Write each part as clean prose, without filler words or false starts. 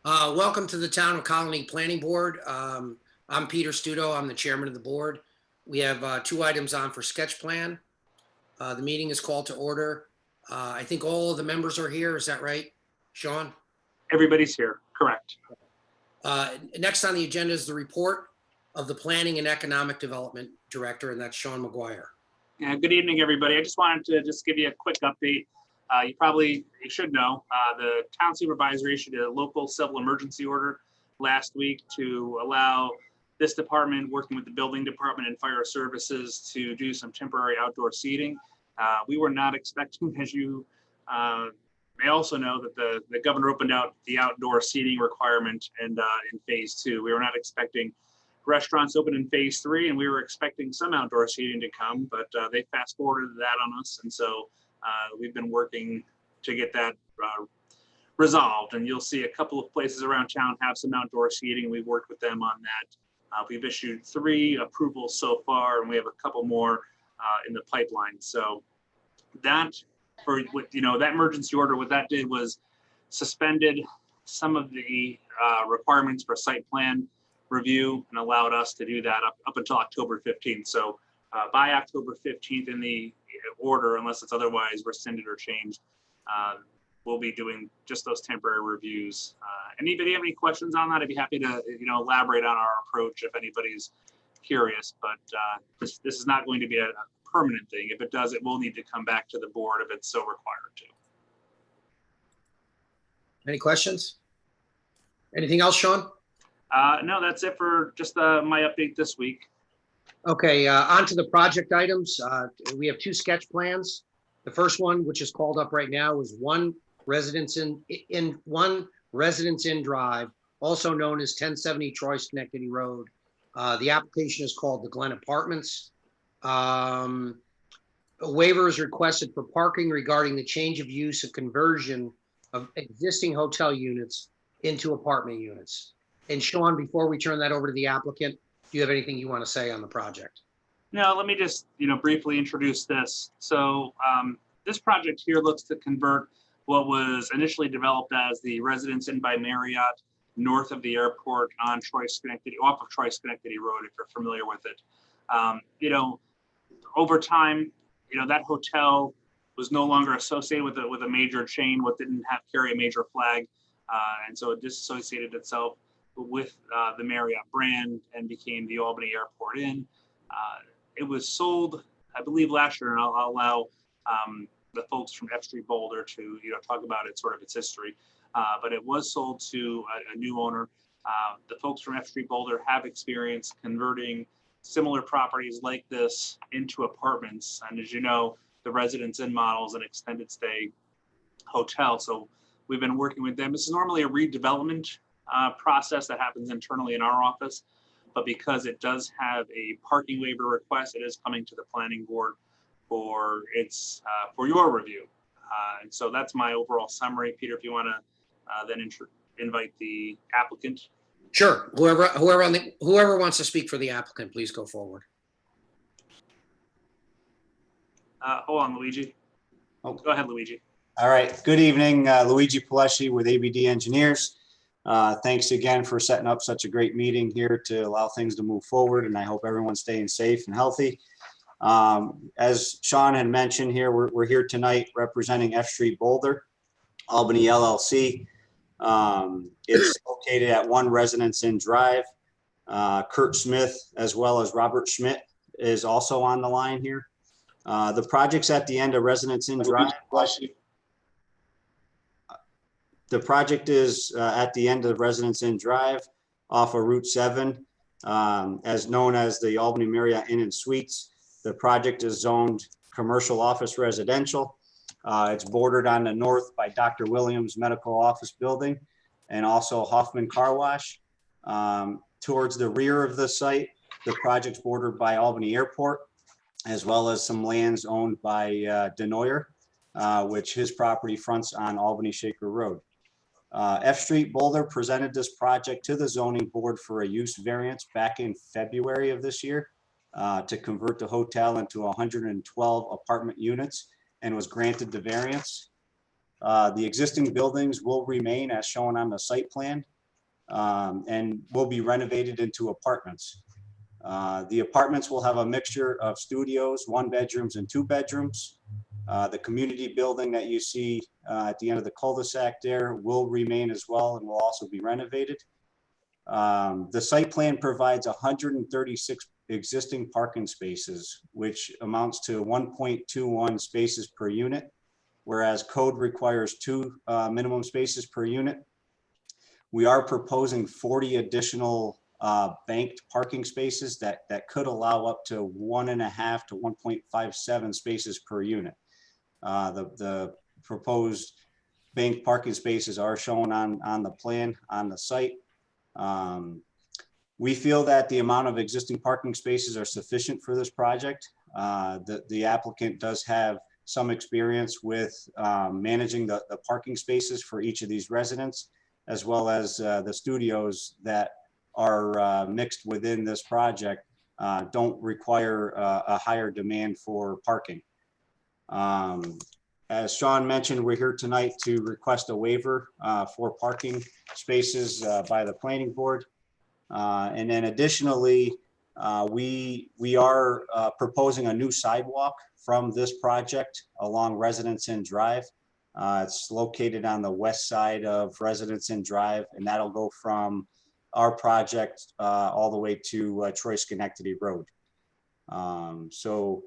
Welcome to the Town of Colony Planning Board. I'm Peter Studo. I'm the chairman of the board. We have two items on for sketch plan. The meeting is called to order. I think all of the members are here. Is that right, Sean? Everybody's here, correct. Next on the agenda is the report of the Planning and Economic Development Director, and that's Sean McGuire. Yeah, good evening, everybody. I just wanted to give you a quick update. You should know, the town supervisor issued a local civil emergency order last week to allow this department, working with the building department and fire services, to do some temporary outdoor seating. We were not expecting, as you may also know, that the governor opened out the outdoor seating requirement and in phase 2. We were not expecting restaurants open in phase 3, and we were expecting some outdoor seating to come, but they fast forwarded that on us. And so we've been working to get that resolved, and you'll see a couple of places around town have some outdoor seating. We've worked with them on that. We've issued 3 approvals so far, and we have a couple more in the pipeline. So that, that emergency order, what that did was suspended some of the requirements for site plan review and allowed us to do that up until October 15th. So by October 15th in the order, unless it's otherwise rescinded or changed, we'll be doing just those temporary reviews. Anybody have any questions on that? I'd be happy to elaborate on our approach if anybody's curious, but this is not going to be a permanent thing. If it does, it will need to come back to the board if it's so required to. Any questions? Anything else, Sean? No, that's it for just my update this week. Okay, on to the project items. We have 2 sketch plans. The first one, which is called up right now, is One Residence Inn Drive, also known as 1070 Troy Schenectady Road. The application is called the Glen Apartments. A waiver is requested for parking regarding the change of use of conversion of existing hotel units into apartment units. And Sean, before we turn that over to the applicant, do you have anything you want to say on the project? No, let me just briefly introduce this. So this project here looks to convert what was initially developed as the Residence Inn by Marriott north of the airport on off of Troy Schenectady Road, if you're familiar with it. Over time, that hotel was no longer associated with a major chain, what didn't carry a major flag, and so it disassociated itself with the Marriott brand and became the Albany Airport Inn. It was sold, I believe, last year, and I'll allow the folks from F Street Boulder to talk about its history. But it was sold to a new owner. The folks from F Street Boulder have experience converting similar properties like this into apartments, and as you know, the Residence Inn model is an extended stay hotel. So we've been working with them. This is normally a redevelopment process that happens internally in our office, but because it does have a parking waiver request, it is coming to the planning board for your review. And so that's my overall summary. Peter, if you want to then invite the applicant. Sure. Whoever wants to speak for the applicant, please go forward. Hold on, Luigi. Oh, go ahead, Luigi. All right. Good evening, Luigi Palesci with ABD Engineers. Thanks again for setting up such a great meeting here to allow things to move forward, and I hope everyone's staying safe and healthy. As Sean had mentioned here, we're here tonight representing F Street Boulder, Albany LLC. It's located at One Residence Inn Drive. Kurt Smith, as well as Robert Schmidt, is also on the line here. The project's at the end of Residence Inn Drive. The project is at the end of Residence Inn Drive off of Route 7, as known as the Albany Marriott Inn and Suites. The project is zoned commercial office residential. It's bordered on the north by Dr. Williams Medical Office Building and also Hoffman Car Wash. Towards the rear of the site, the project's bordered by Albany Airport, as well as some lands owned by Denoyer, which his property fronts on Albany Shaker Road. F Street Boulder presented this project to the zoning board for a use variance back in February of this year to convert the hotel into 112 apartment units, and was granted the variance. The existing buildings will remain as shown on the site plan, and will be renovated into apartments. The apartments will have a mixture of studios, 1 bedrooms and 2 bedrooms. The community building that you see at the end of the cul-de-sac there will remain as well and will also be renovated. The site plan provides 136 existing parking spaces, which amounts to 1.21 spaces per unit, whereas code requires 2 minimum spaces per unit. We are proposing 40 additional banked parking spaces that could allow up to 1.5 to 1.57 spaces per unit. The proposed banked parking spaces are shown on the plan on the site. We feel that the amount of existing parking spaces are sufficient for this project. The applicant does have some experience with managing the parking spaces for each of these residents, as well as the studios that are mixed within this project don't require a higher demand for parking. As Sean mentioned, we're here tonight to request a waiver for parking spaces by the planning board. And then additionally, we are proposing a new sidewalk from this project along Residence Inn Drive. It's located on the west side of Residence Inn Drive, and that'll go from our project all the way to Troy Schenectady Road. So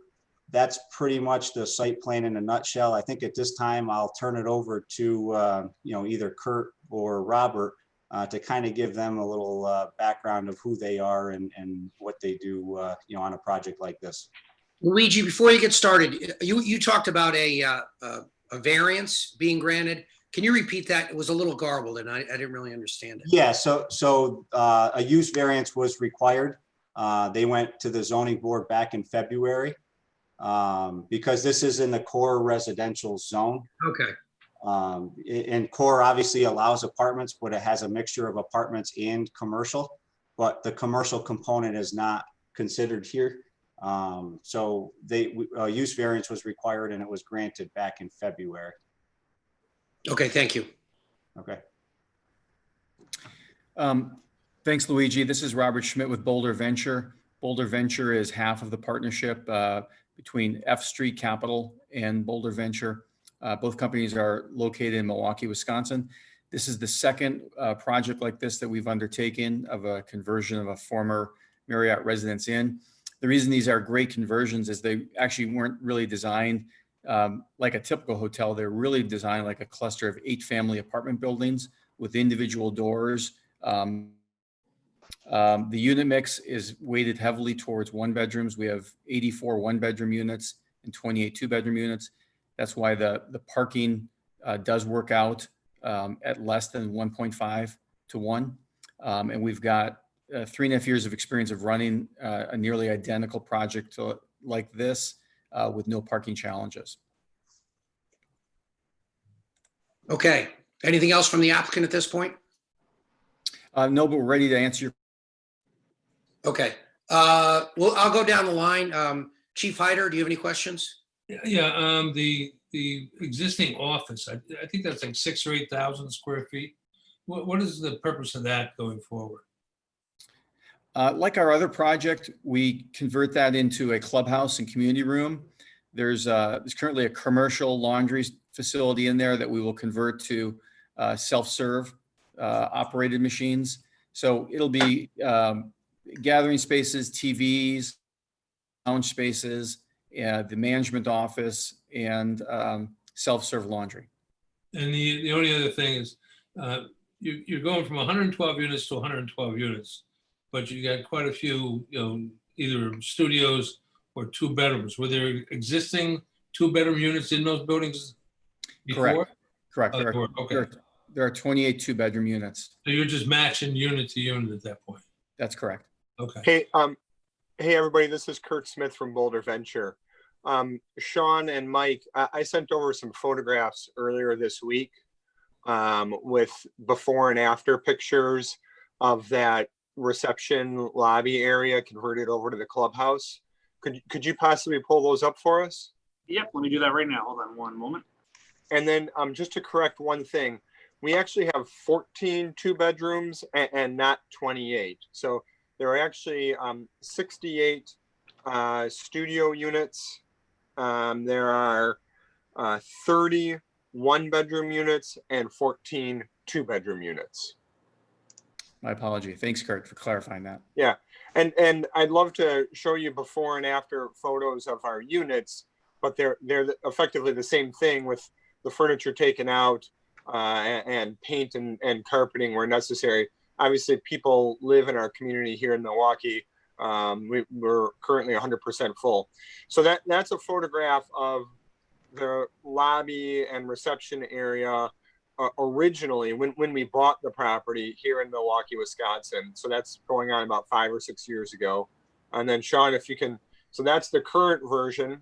that's pretty much the site plan in a nutshell. I think at this time I'll turn it over to either Kurt or Robert to kind of give them a little background of who they are and what they do on a project like this. Luigi, before you get started, you talked about a variance being granted. Can you repeat that? It was a little garbled and I didn't really understand it. Yeah, so a use variance was required. They went to the zoning board back in February because this is in the core residential zone. Okay. And core obviously allows apartments, but it has a mixture of apartments and commercial, but the commercial component is not considered here. So a use variance was required and it was granted back in February. Okay, thank you. Okay. Thanks, Luigi. This is Robert Schmidt with Boulder Venture. Boulder Venture is half of the partnership between F Street Capital and Boulder Venture. Both companies are located in Milwaukee, Wisconsin. This is the second project like this that we've undertaken of a conversion of a former Marriott Residence Inn. The reason these are great conversions is they actually weren't really designed like a typical hotel. They're really designed like a cluster of 8 family apartment buildings with individual doors. The unit mix is weighted heavily towards 1 bedrooms. We have 84 1-bedroom units and 28 2-bedroom units. That's why the parking does work out at less than 1.5 to 1. And we've got 3.5 years of experience of running a nearly identical project like this with no parking challenges. Okay. Anything else from the applicant at this point? No, but we're ready to answer your. Okay. Well, I'll go down the line. Chief Hyder, do you have any questions? Yeah, the existing office, I think that's like 6,000 or 8,000 square feet. What is the purpose of that going forward? Like our other project, we convert that into a clubhouse and community room. There's currently a commercial laundry facility in there that we will convert to self-serve operated machines. So it'll be gathering spaces, TVs, lounge spaces, the management office, and self-serve laundry. And the only other thing is you're going from 112 units to 112 units, but you got quite a few, either studios or 2 bedrooms. Were there existing 2-bedroom units in those buildings before? Correct. Okay. There are 28 2-bedroom units. So you're just matching unit to unit at that point. That's correct. Okay. Hey everybody, this is Kurt Smith from Boulder Venture. Sean and Mike, I sent over some photographs earlier this week with before and after pictures of that reception lobby area converted over to the clubhouse. Could you possibly pull those up for us? Yep, let me do that right now. Hold on one moment. And then just to correct one thing, we actually have 14 two-bedrooms and not 28. So there are actually 68 studio units. There are 30 one-bedroom units and 14 two-bedroom units. My apology. Thanks, Kurt, for clarifying that. Yeah, and I'd love to show you before and after photos of our units, but they're effectively the same thing with the furniture taken out and paint and carpeting where necessary. Obviously, people live in our community here in Milwaukee. We're currently 100% full. So that's a photograph of the lobby and reception area originally when we bought the property here in Milwaukee, Wisconsin. So that's going on about 5 or 6 years ago. And then Sean, if you can, so that's the current version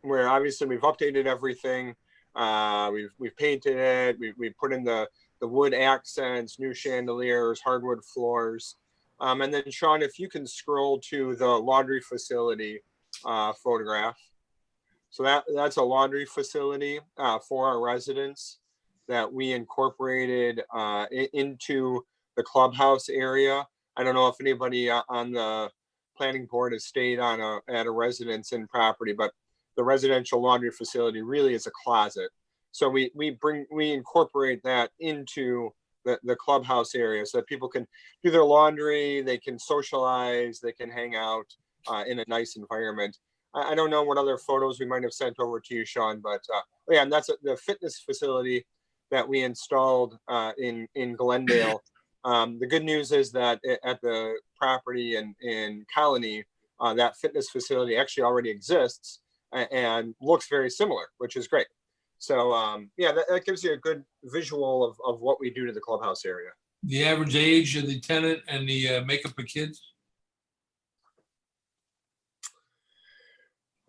where obviously we've updated everything. We've painted it. We put in the wood accents, new chandeliers, hardwood floors. And then Sean, if you can scroll to the laundry facility photograph. So that's a laundry facility for our residents that we incorporated into the clubhouse area. I don't know if anybody on the planning board has stayed at a residence in property, but the residential laundry facility really is a closet. So we incorporate that into the clubhouse area so that people can do their laundry, they can socialize, they can hang out in a nice environment. I don't know what other photos we might have sent over to you, Sean, but yeah, and that's the fitness facility that we installed in Glendale. The good news is that at the property in Colonie, that fitness facility actually already exists and looks very similar, which is great. So yeah, that gives you a good visual of what we do to the clubhouse area. The average age of the tenant and the makeup of kids?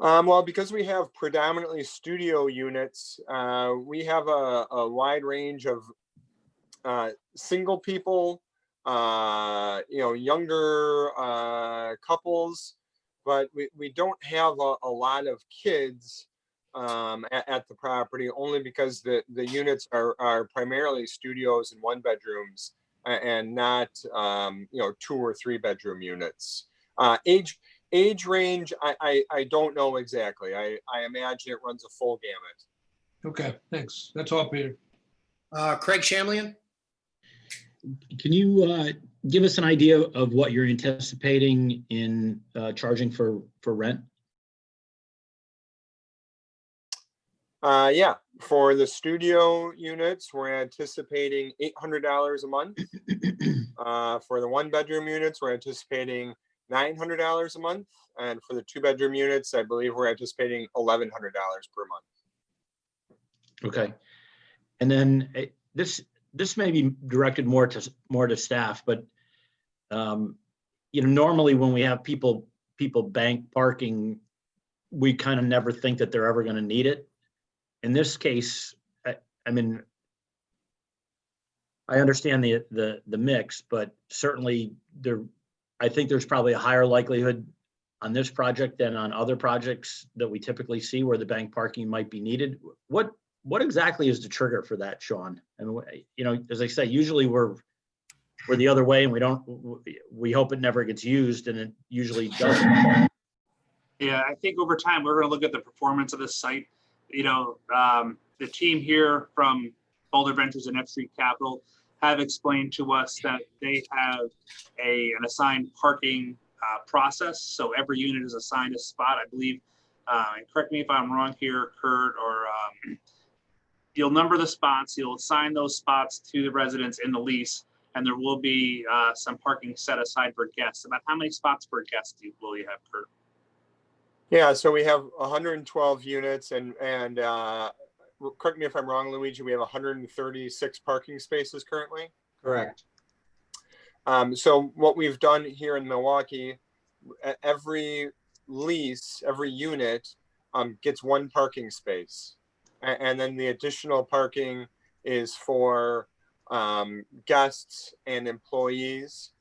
Well, because we have predominantly studio units, we have a wide range of single people, younger couples, but we don't have a lot of kids at the property, only because the units are primarily studios and one bedrooms and not 2 or 3 bedroom units. Age range, I don't know exactly. I imagine it runs a full gamut. Okay, thanks. That's all, Peter. Craig Shamlian? Can you give us an idea of what you're anticipating in charging for rent? Yeah, for the studio units, we're anticipating $800 a month. For the one bedroom units, we're anticipating $900 a month. And for the 2 bedroom units, I believe we're anticipating $1,100 per month. Okay. And then this may be directed more to staff, but normally when we have people bank parking, we kind of never think that they're ever going to need it. In this case, I mean, I understand the mix, but certainly I think there's probably a higher likelihood on this project than on other projects that we typically see where the bank parking might be needed. What exactly is the trigger for that, Sean? And as I say, usually we're the other way, and we hope it never gets used, and it usually doesn't. Yeah, I think over time, we're going to look at the performance of this site. The team here from Boulder Ventures and F Street Capital have explained to us that they have an assigned parking process. So every unit is assigned a spot, I believe. And correct me if I'm wrong here, Kurt, or you'll number the spots, you'll assign those spots to the residents in the lease, and there will be some parking set aside for guests. About how many spots per guest will you have, Kurt? Yeah, so we have 112 units, and correct me if I'm wrong, Luigi, we have 136 parking spaces currently. Correct. So what we've done here in Milwaukee, every lease, every unit gets 1 parking space. And then the additional parking is for guests and employees.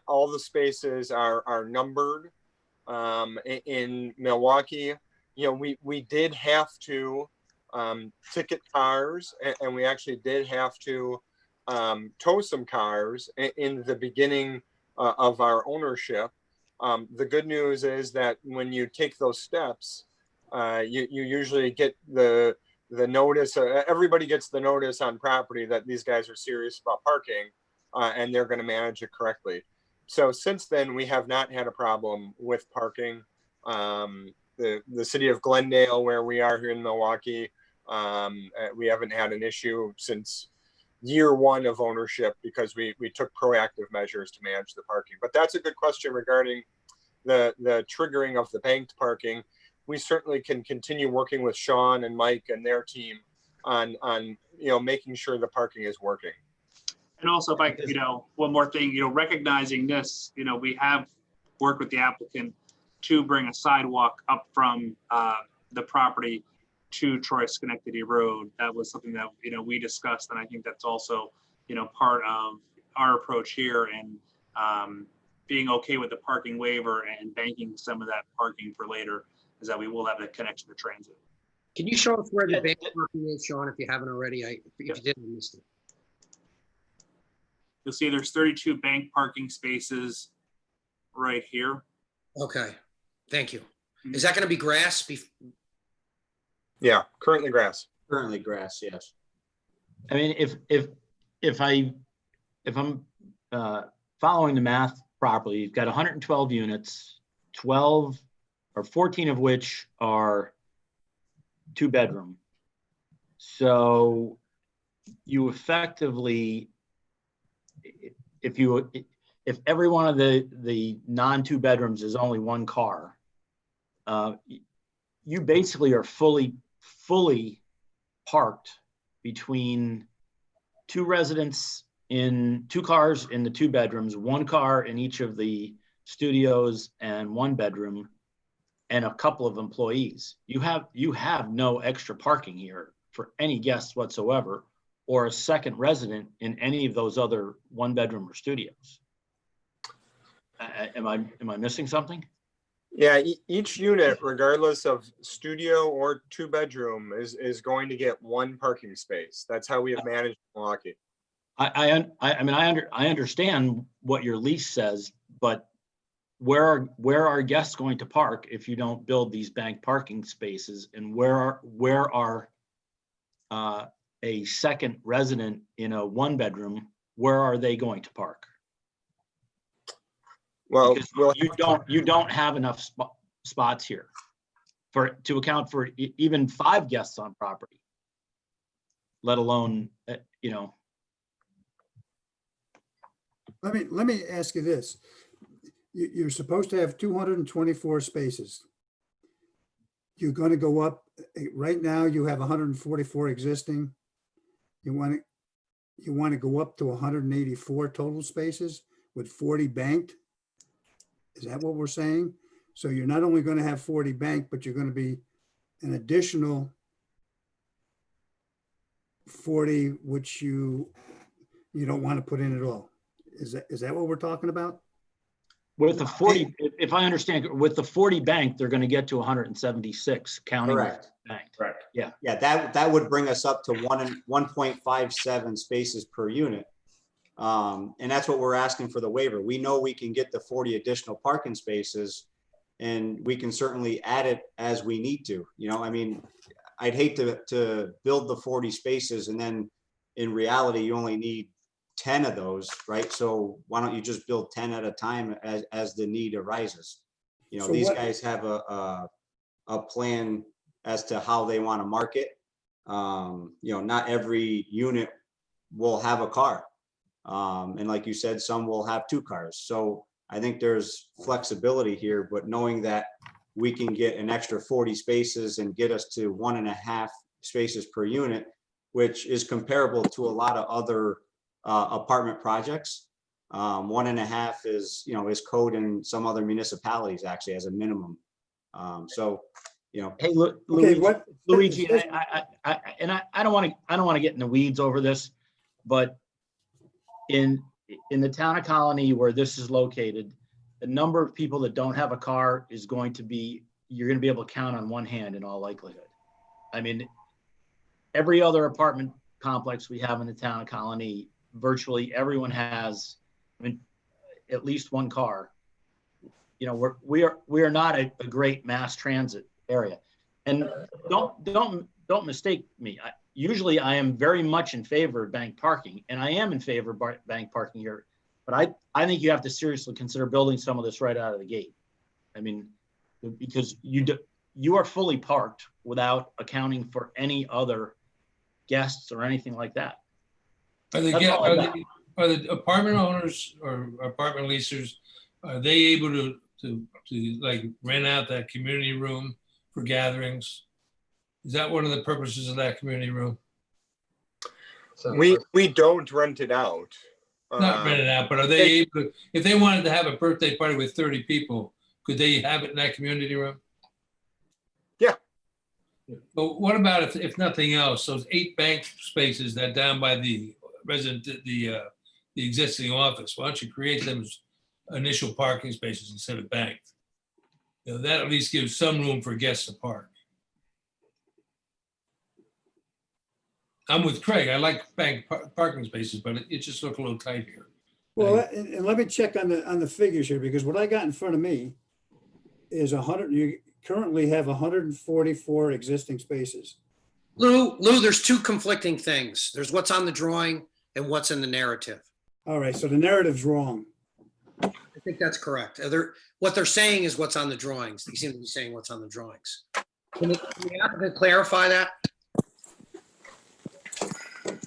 All the spaces are numbered. In Milwaukee, we did have to ticket cars, and we actually did have to tow some cars in the beginning of our ownership. The good news is that when you take those steps, you usually get the notice. Everybody gets the notice on property that these guys are serious about parking, and they're going to manage it correctly. So since then, we have not had a problem with parking. The city of Glendale, where we are here in Milwaukee, we haven't had an issue since year one of ownership because we took proactive measures to manage the parking. But that's a good question regarding the triggering of the banked parking. We certainly can continue working with Sean and Mike and their team on making sure the parking is working. And also, if I, one more thing, recognizing this, we have worked with the applicant to bring a sidewalk up from the property to Troy Schenectady Road. That was something that, we discussed. And I think that's also, part of our approach here, and being okay with the parking waiver and banking some of that parking for later, is that we will have a connection to transit. Can you show us where the bank parking is, Sean, if you haven't already? If you didn't, I missed it. You'll see there's 32 bank parking spaces right here. Okay, thank you. Is that going to be grass? Yeah, currently grass. Currently grass, yes. I mean, if I'm following the math properly, you've got 112 units, 12 or 14 of which are 2-bedroom. So you effectively, if every one of the non-2 bedrooms is only 1 car, you basically are fully parked between 2 residents in 2 cars in the 2 bedrooms, 1 car in each of the studios and 1 bedroom, and a couple of employees. You have no extra parking here for any guests whatsoever, or a second resident in any of those other 1-bedroom or studios. Am I missing something? Yeah, each unit, regardless of studio or 2-bedroom, is going to get 1 parking space. That's how we have managed Milwaukee. I understand what your lease says, but where are guests going to park if you don't build these bank parking spaces? And where are a second resident in a 1-bedroom, where are they going to park? Well, because you don't have enough spots here to account for even 5 guests on property, let alone Let me ask you this. You're supposed to have 224 spaces. You're going to go up. Right now you have 144 existing. You want to go up to 184 total spaces with 40 banked. Is that what we're saying? So you're not only going to have 40 banked, but you're going to be an additional 40, which you don't want to put in at all. Is that what we're talking about? With the 40, if I understand, with the 40 banked, they're going to get to 176 counting. Correct. Banked. Correct. Yeah. Yeah, that would bring us up to 1.57 spaces per unit. And that's what we're asking for the waiver. We know we can get the 40 additional parking spaces, and we can certainly add it as we need to. I mean, I'd hate to build the 40 spaces and then in reality you only need 10 of those, right? So why don't you just build 10 at a time as the need arises? So these guys have a plan as to how they want to market. Not every unit will have a car. And like you said, some will have 2 cars. So I think there's flexibility here, but knowing that we can get an extra 40 spaces and get us to 1.5 spaces per unit, which is comparable to a lot of other apartment projects. 1.5 is code in some other municipalities actually as a minimum. Hey, look, Okay, Luigi, I don't want to get in the weeds over this, but in the town of Colonie where this is located, the number of people that don't have a car is you're going to be able to count on one hand in all likelihood. I mean, every other apartment complex we have in the town of Colonie, virtually everyone has, I mean, at least one car. You know, we are not a great mass transit area. And don't mistake me. Usually I am very much in favor of bank parking, and I am in favor of bank parking here. But I think you have to seriously consider building some of this right out of the gate. I mean, because you are fully parked without accounting for any other guests or anything like that. Are That's all I got. are the apartment owners or apartment leasers, are they able to like rent out that community room for gatherings? Is that one of the purposes of that community room? We don't rent it out. Not rent it out, but are they able to, if they wanted to have a birthday party with 30 people, could they have it in that community room? Yeah. But what about if nothing else, those 8 bank spaces that down by the resident, the existing office, why don't you create them as initial parking spaces instead of banked? You know, that at least gives some room for guests to park. I'm with Craig. I like bank parking spaces, but it just looked a little tight here. Well, and let me check on the figures here, because what I got in front of me is 100, you currently have 144 existing spaces. Lou, there's two conflicting things. There's what's on the drawing and what's in the narrative. All right, so the narrative's wrong. I think that's correct. What they're saying is what's on the drawings. They seem to be saying what's on the drawings. Can the applicant clarify that?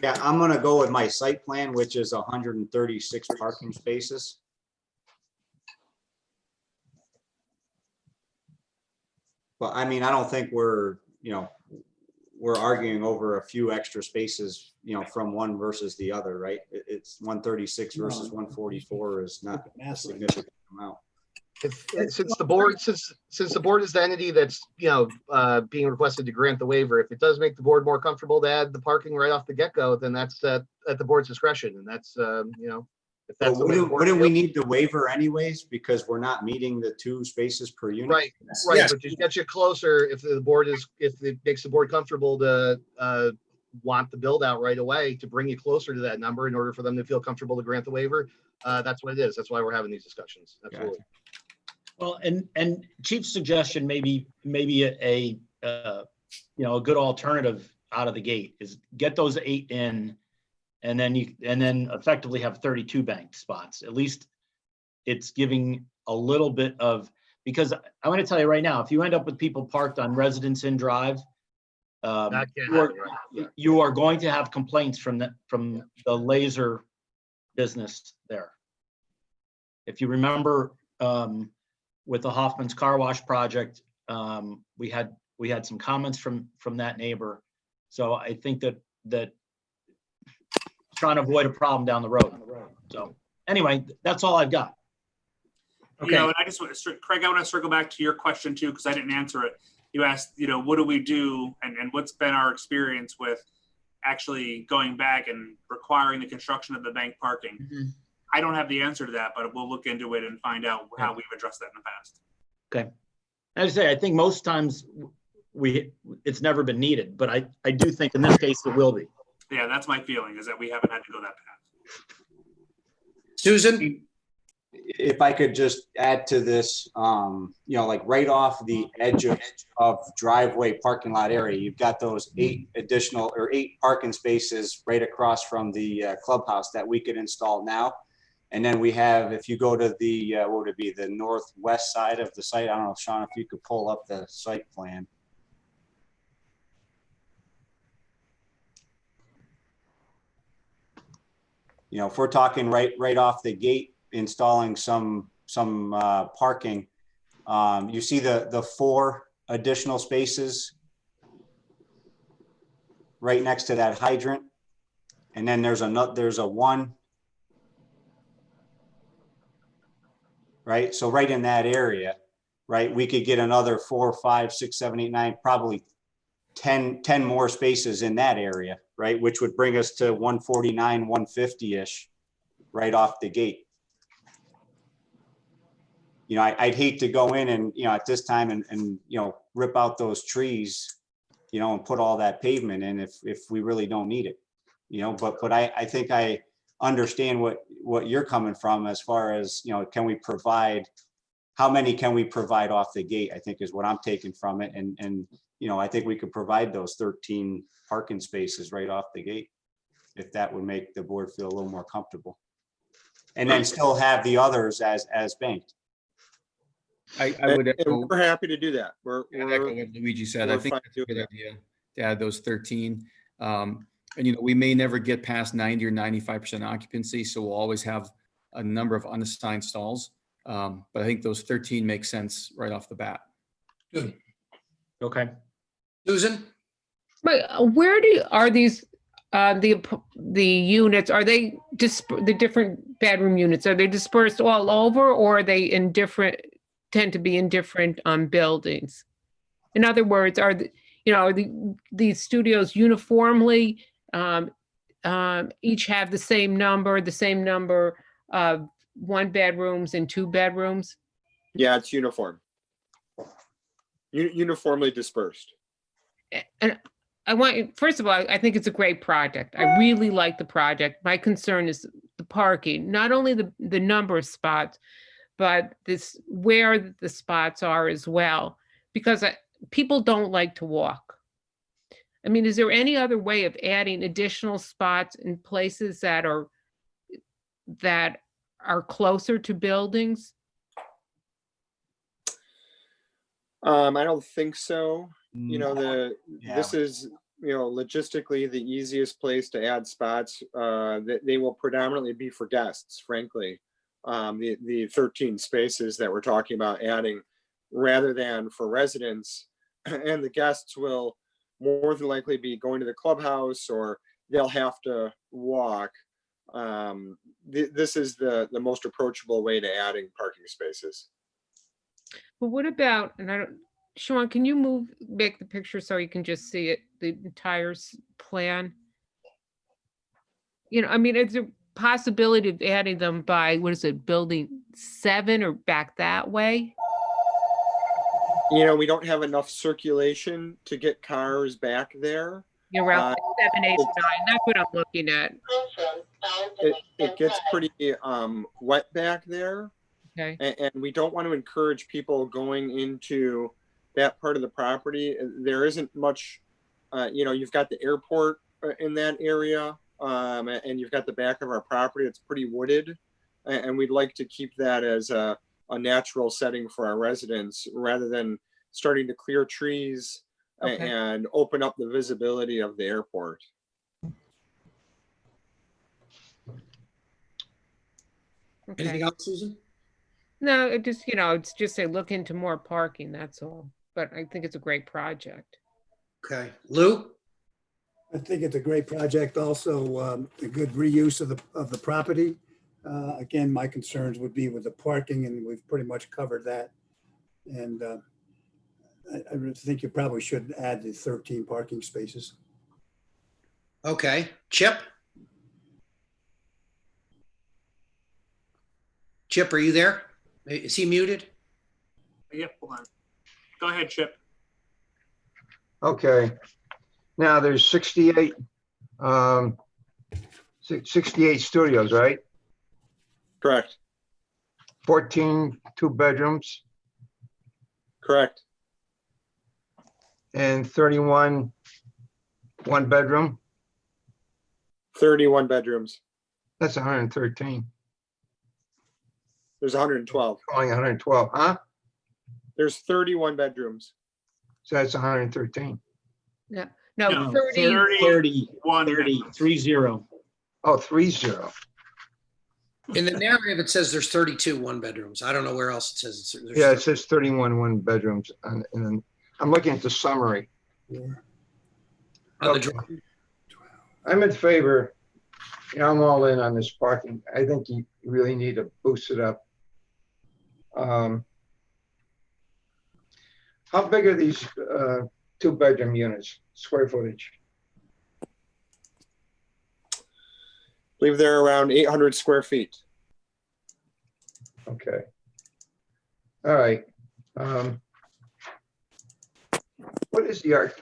Yeah, I'm gonna go with my site plan, which is 136 parking spaces. But I mean, I don't think we're arguing over a few extra spaces, from one versus the other, right? It's 136 versus 144 is not a significant amount. Since the board is the entity that's, being requested to grant the waiver, if it does make the board more comfortable to add the parking right off the get-go, then that's at the board's discretion. And that's, if that's the way the board Wouldn't we feels. need the waiver anyways, because we're not meeting the 2 spaces per unit? Right, Yes. but to get you closer, if it makes the board comfortable to want the build out right away to bring you closer to that number in order for them to feel comfortable to grant the waiver, that's what it is. That's why we're having these discussions. Absolutely. Gotcha. Well, and Chief's suggestion maybe a good alternative out of the gate is get those 8 in, and then effectively have 32 banked spots. At least it's giving a little bit of, because I'm going to tell you right now, if you end up with people parked on Residence Inn Drive, you are going to have complaints from the laser business there. If you remember, with the Hoffman's Car Wash project, we had some comments from that neighbor. So I think that trying to avoid a problem down the road. So anyway, that's all I've got. Okay. And I just want to, Craig, I want to circle back to your question too, because I didn't answer it. You asked, what do we do, and what's been our experience with actually going back and requiring the construction of the bank parking? Mm-hmm. I don't have the answer to that, but we'll look into it and find out how we've addressed that in the past. Okay. As I say, I think most times it's never been needed, but I do think in this case it will be. Yeah, that's my feeling, is that we haven't had to go that path. Susan? If I could just add to this, like right off the edge of driveway parking lot area, you've got those 8 parking spaces right across from the clubhouse that we could install now. And then we have, if you go to the, what would it be, the northwest side of the site? I don't know, Sean, if you could pull up the site plan. If we're talking right off the gate, installing some parking, you see the 4 additional spaces right next to that hydrant, and then there's a 1 right. So right in that area, right, we could get another 4, 5, 6, 7, 8, 9, probably 10 more spaces in that area, right, which would bring us to 149, 150-ish right off the gate. I'd hate to go in and, at this time and rip out those trees you know, and put all that pavement in if we really don't need it, you know, but I think I understand what you're coming from as far as, you know, can we provide, how many can we provide off the gate, I think is what I'm taking from it. And, you know, I think we could provide those 13 parking spaces right off the gate, if that would make the board feel a little more comfortable. And then still have the others as banked. I And would echo, we're happy to do that. echo what Luigi said. I we're think fine that's a doing good that. idea to add those 13. And, you know, we may never get past 90 or 95% occupancy, so we'll always have a number of unassigned stalls. But I think those 13 make sense right off the bat. Good. Okay. Susan? But where are these, the units, are they the different bedroom units, are they dispersed all over, or are they in different, tend to be in different buildings? In other words, are these studios uniformly each have the same number of 1 bedrooms and 2 bedrooms? Yeah, it's uniform. Uniformly dispersed. And first of all, I think it's a great project. I really like the project. My concern is the parking, not only the number of spots, but where the spots are as well, because people don't like to walk. I mean, is there any other way of adding additional spots in places that are closer to buildings? I don't think so. You know, Yeah. this is, you know, logistically the easiest place to add spots. They will predominantly be for guests, frankly. The 13 spaces that we're talking about adding, rather than for residents. And the guests will more than likely be going to the clubhouse, or they'll have to walk. This is the most approachable way to adding parking spaces. But what about, Sean, can you make the picture so you can just see it, the entire plan? You know, I mean, is there a possibility of adding them by, building 7 or back that way? You know, we don't have enough circulation to get cars back there. You're around 7, 8, 9, that's what I'm looking at. It gets pretty wet back there. Okay. And we don't want to encourage people going into that part of the property. There isn't much, you know, you've got the airport in that area, and you've got the back of our property. It's pretty wooded, and we'd like to keep that as a natural setting for our residents, rather than starting to clear trees and open up the visibility of the airport. Anything else, Susan? No, it's just say look into more parking, that's all. But I think it's a great project. Okay. Lou? I think it's a great project, also a good reuse of the property. Again, my concerns would be with the parking, and we've pretty much covered that. And I really think you probably should add the 13 parking spaces. Okay. Chip? Chip, are you there? Is he muted? Yep, hold on. Go ahead, Chip. Okay. Now there's 68, 68 studios, right? Correct. 14 2 bedrooms Correct. and 31 1 bedroom. 31 bedrooms. That's 113. There's 112. Calling 112, huh? There's 31 bedrooms. So that's 113. No, No, 30. 31. 30. Oh, 30. In the narrative, it says there's 32 1-bedrooms. I don't know where else it says. There's Yeah, it says 31 1 bedrooms. And then I'm looking at the summary. on the Okay. drawing. I'm in favor. You know, I'm all in on this parking. I think you really need to boost it up. How big are these 2 bedroom units, square footage? I believe they're around 800 square feet. Okay. All right. What is the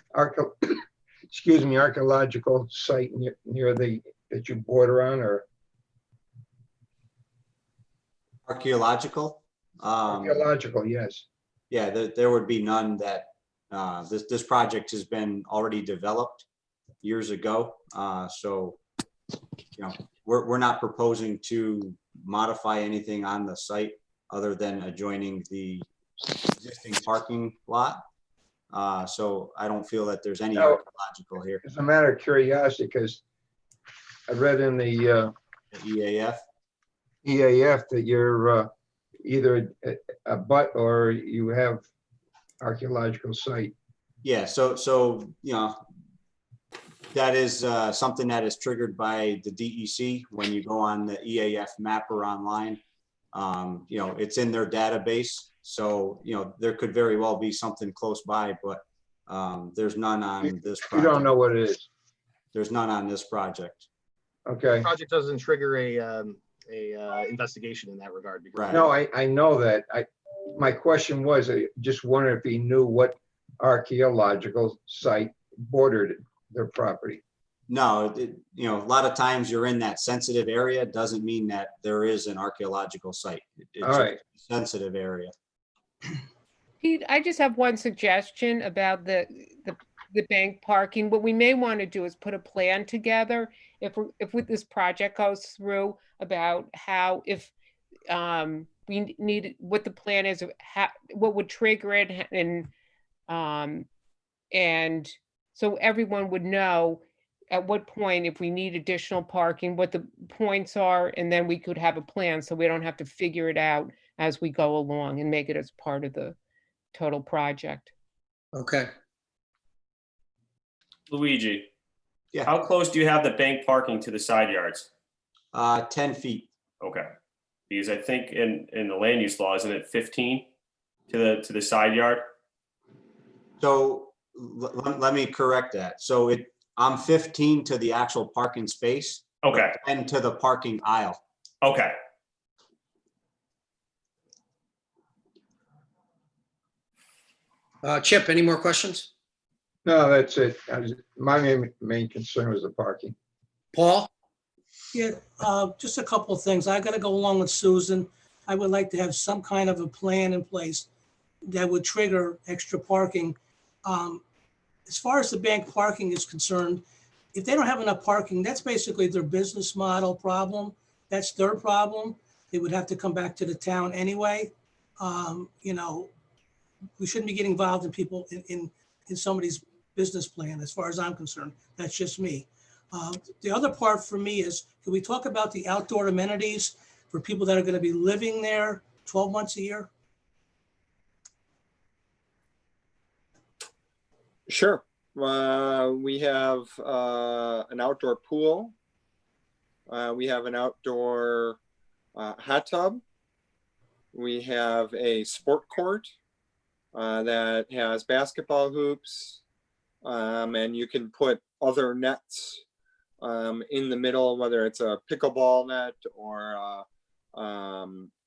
excuse me, archaeological site near that you border on, or Archaeological? archaeological? Yes. Yeah, there would be none that, this project has been already developed years ago. So, you know, we're not proposing to modify anything on the site other than adjoining the existing parking lot. So I don't feel that there's any No. archaeological here. It's a matter of curiosity because I read in the The EAF. EAF that you're either a butt or you have archaeological site. Yeah, so, you know, that is something that is triggered by the DEC when you go on the EAF mapper online. You know, it's in their database. So, you know, there could very well be something close by, but there's none on this You project. don't know what it is. There's none on this project. Okay. Project doesn't trigger a investigation in that regard. Because Right. No, I know that. My question was, I just wondered if he knew what archaeological site bordered their property. No, you know, a lot of times you're in that sensitive area doesn't mean that there is an archaeological site. It's All right. just a sensitive area. Pete, I just have one suggestion about the bank parking. What we may want to do is put a plan together if with this project goes through about how if we need what the plan is, what would trigger it, and so everyone would know at what point, if we need additional parking, what the points are, and then we could have a plan so we don't have to figure it out as we go along and make it as part of the total project. Okay. Luigi, Yeah. how close do you have the bank parking to the side yards? 10 feet. Okay, because I think in the land use law, isn't it 15 to the side yard? So let me correct that. So I'm 15 to the actual parking space. Okay, And to the parking aisle. okay. Chip, any more questions? No, that's it. My main concern was the parking. Paul? Yeah, just a couple of things. I gotta go along with Susan. I would like to have some kind of a plan in place that would trigger extra parking. As far as the bank parking is concerned, if they don't have enough parking, that's basically their business model problem. That's their problem. They would have to come back to the town anyway. You know, we shouldn't be getting involved in people in somebody's business plan, as far as I'm concerned. That's just me. The other part for me is, can we talk about the outdoor amenities for people that are going to be living there 12 months a year? Sure. We have an outdoor pool. We have an outdoor hot tub. We have a sport court that has basketball hoops, and you can put other nets in the middle, whether it's a pickleball net or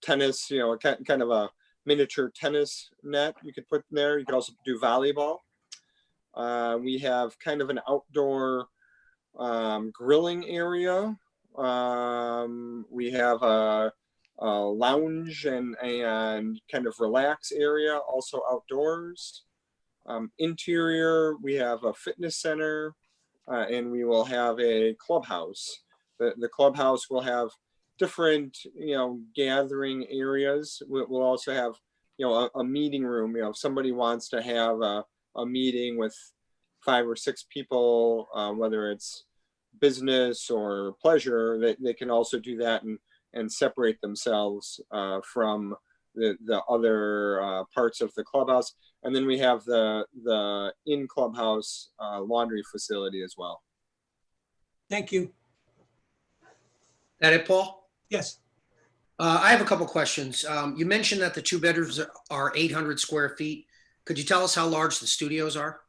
tennis, you know, kind of a miniature tennis net you could put in there. You could also do volleyball. We have kind of an outdoor grilling area. We have a lounge and kind of relax area, also outdoors. Interior, we have a fitness center, and we will have a clubhouse. The clubhouse will have different, you know, gathering areas. We'll also have, you know, a meeting room. You know, if somebody wants to have a meeting with 5 or 6 people, whether it's business or pleasure, they can also do that and separate themselves from the other parts of the clubhouse. And then we have the in clubhouse laundry facility as well. Thank you. That it, Paul? Yes. I have a couple questions. You mentioned that the 2 bedrooms are 800 square feet. Could you tell us how large the studios are?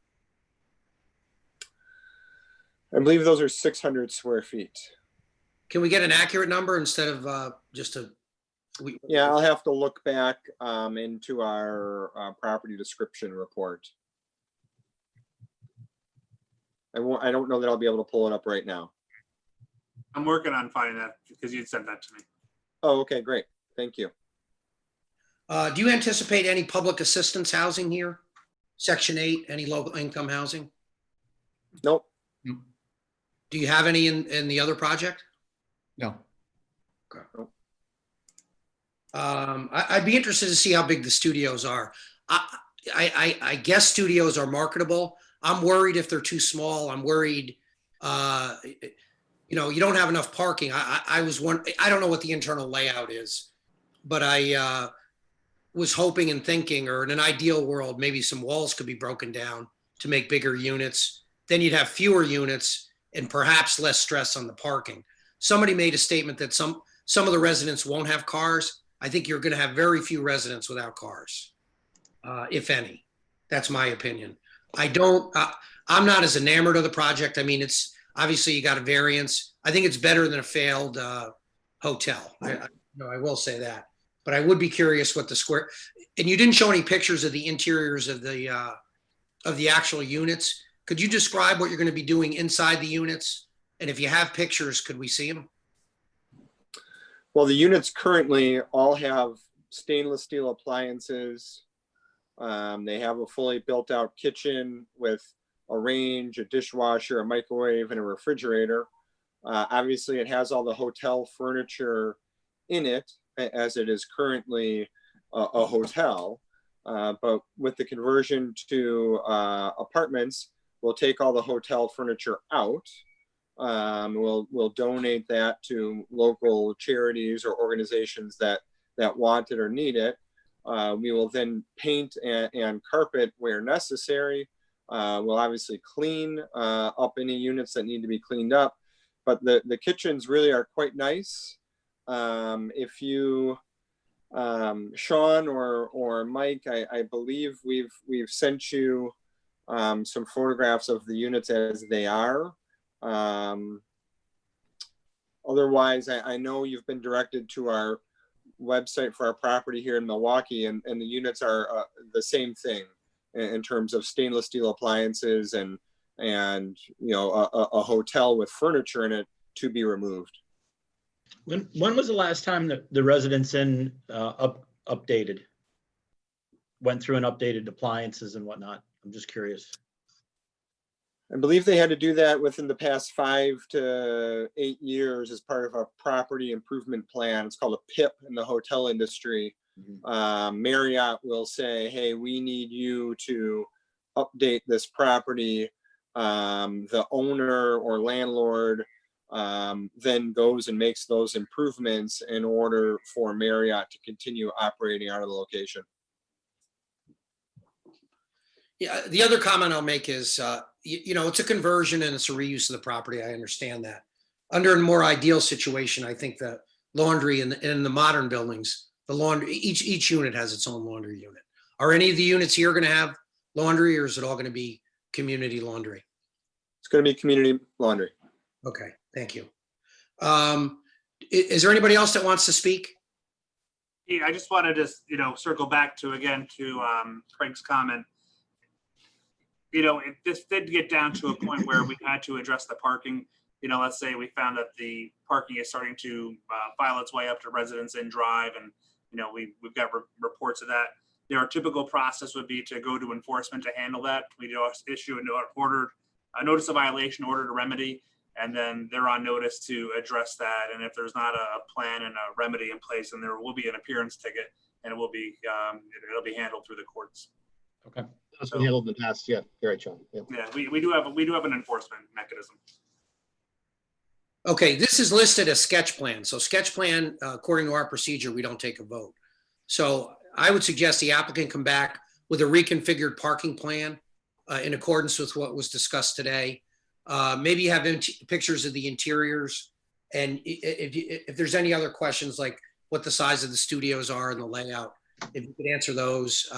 I believe those are 600 square feet. Can we get an accurate number instead of just a? Yeah, I'll have to look back into our property description report. I don't know that I'll be able to pull it up right now. I'm working on finding that because you'd sent that to me. Oh, okay, great. Thank you. Do you anticipate any public assistance housing here? Section 8, any local income housing? Nope. Do you have any in the other project? No. I'd be interested to see how big the studios are. I guess studios are marketable. I'm worried if they're too small. I'm worried, you don't have enough parking. I don't know what the internal layout is, but I was hoping and thinking, or in an ideal world, maybe some walls could be broken down to make bigger units. Then you'd have fewer units and perhaps less stress on the parking. Somebody made a statement that some of the residents won't have cars. I think you're going to have very few residents without cars, if any. That's my opinion. I'm not as enamored of the project. I mean, it's obviously you got a variance. I think it's better than a failed hotel. I will say that, but I would be curious what the square, and you didn't show any pictures of the interiors of the actual units. Could you describe what you're going to be doing inside the units? And if you have pictures, could we see them? Well, the units currently all have stainless steel appliances. They have a fully built out kitchen with a range, a dishwasher, a microwave, and a refrigerator. Obviously, it has all the hotel furniture in it, as it is currently a hotel. But with the conversion to apartments, we'll take all the hotel furniture out. We'll donate that to local charities or organizations that want it or need it. We will then paint and carpet where necessary. We'll obviously clean up any units that need to be cleaned up, but the kitchens really are quite nice. If you, Sean or Mike, I believe we've sent you some photographs of the units as they are. Otherwise, I know you've been directed to our website for our property here in Milwaukee, and the units are the same thing in terms of stainless steel appliances and a hotel with furniture in it to be removed. When was the last time that the Residence Inn updated? Went through and updated appliances and whatnot? I'm just curious. I believe they had to do that within the past 5 to 8 years as part of a property improvement plan. It's called a PIP in the hotel industry. Marriott will say, hey, we need you to update this property. The owner or landlord then goes and makes those improvements in order for Marriott to continue operating out of the location. Yeah, the other comment I'll make is, it's a conversion and it's a reuse of the property. I understand that. Under a more ideal situation, I think the laundry in the modern buildings, the laundry, each unit has its own laundry unit. Are any of the units here going to have laundry, or is it all going to be community laundry? It's going to be community laundry. Okay, thank you. Is there anybody else that wants to speak? Yeah, I just wanted to, circle back to Craig's comment. If this did get down to a point where we had to address the parking, let's say we found that the parking is starting to file its way up to Residence Inn Drive, and we've got reports of that. Our typical process would be to go to enforcement to handle that. We issue a notice of violation, order to remedy, and then they're on notice to address that. And if there's not a plan and a remedy in place, then there will be an appearance ticket, and it will be it'll be handled through the courts. Okay. That's been handled in the past. Yeah, you're right, Sean. Yeah. Yeah, we do have an enforcement mechanism. Okay, this is listed as sketch plan. So sketch plan, according to our procedure, we don't take a vote. So I would suggest the applicant come back with a reconfigured parking plan in accordance with what was discussed today. Maybe have pictures of the interiors. And if there's any other questions, like what the size of the studios are and the layout, if you could answer those.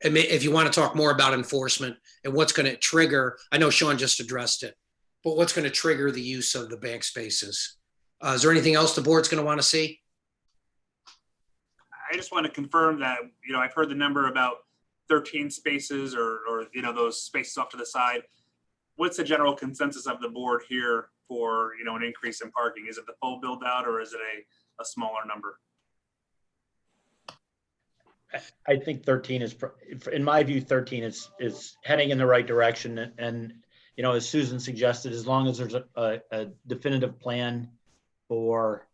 And if you want to talk more about enforcement and what's going to trigger, I know Sean just addressed it, but what's going to trigger the use of the bank spaces? Is there anything else the board's going to want to see? I just want to confirm that, I've heard the number about 13 spaces or those spaces off to the side. what's the general consensus of the board here for, an increase in parking? Is it the full build out or is it a smaller number? I think 13 is, in my view, 13 is heading in the right direction. And, as Susan suggested, as long as there's a definitive plan for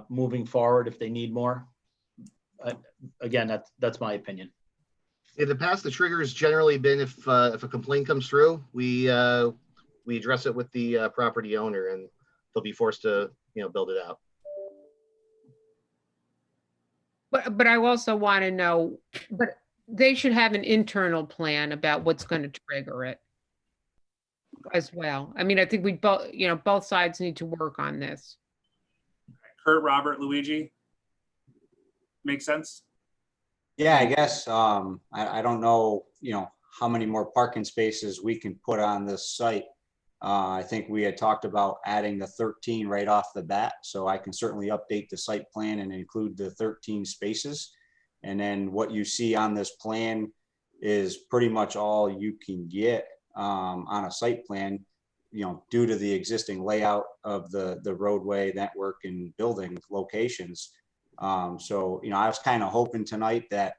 moving forward, if they need more, again, that's my opinion. In the past, the trigger has generally been if a complaint comes through, we address it with the property owner, and they'll be forced to build it out. But I also want to know, but they should have an internal plan about what's going to trigger it as well. I mean, I think we both, both sides need to work on this. Kurt, Robert, Luigi? Make sense? Yeah, I guess, I don't know, how many more parking spaces we can put on this site. I think we had talked about adding the 13 right off the bat, so I can certainly update the site plan and include the 13 spaces. And then what you see on this plan is pretty much all you can get on a site plan, due to the existing layout of the roadway network and building locations. So, I was kind of hoping tonight that,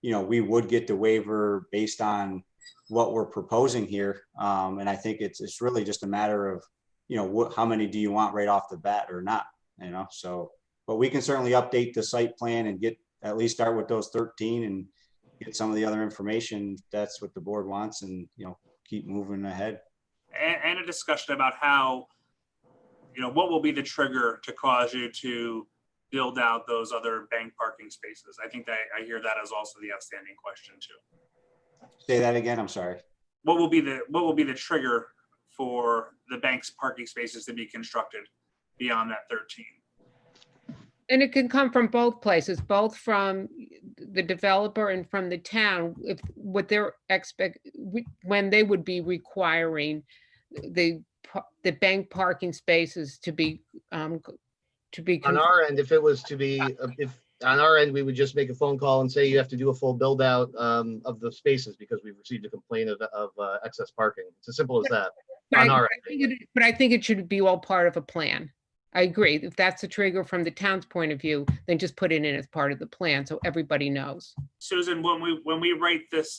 we would get the waiver based on what we're proposing here. And I think it's really just a matter of, how many do you want right off the bat or not, so, but we can certainly update the site plan and at least start with those 13 and get some of the other information. That's what the board wants, and, keep moving ahead. And a discussion about how, what will be the trigger to cause you to build out those other bank parking spaces? I think that I hear that as also the outstanding question too. Say that again, I'm sorry. What will be the trigger for the bank's parking spaces to be constructed beyond that 13? And it can come from both places, both from the developer and from the town, if what they're when they would be requiring the bank parking spaces to be On our end, if it was to be, if on our end, we would just make a phone call and say you have to do a full build out of the spaces because we've received a complaint of excess parking. It's as simple as that. On our end. But I think it should be all part of a plan. I agree. If that's a trigger from the town's point of view, then just put it in as part of the plan so everybody knows. Susan, when we write this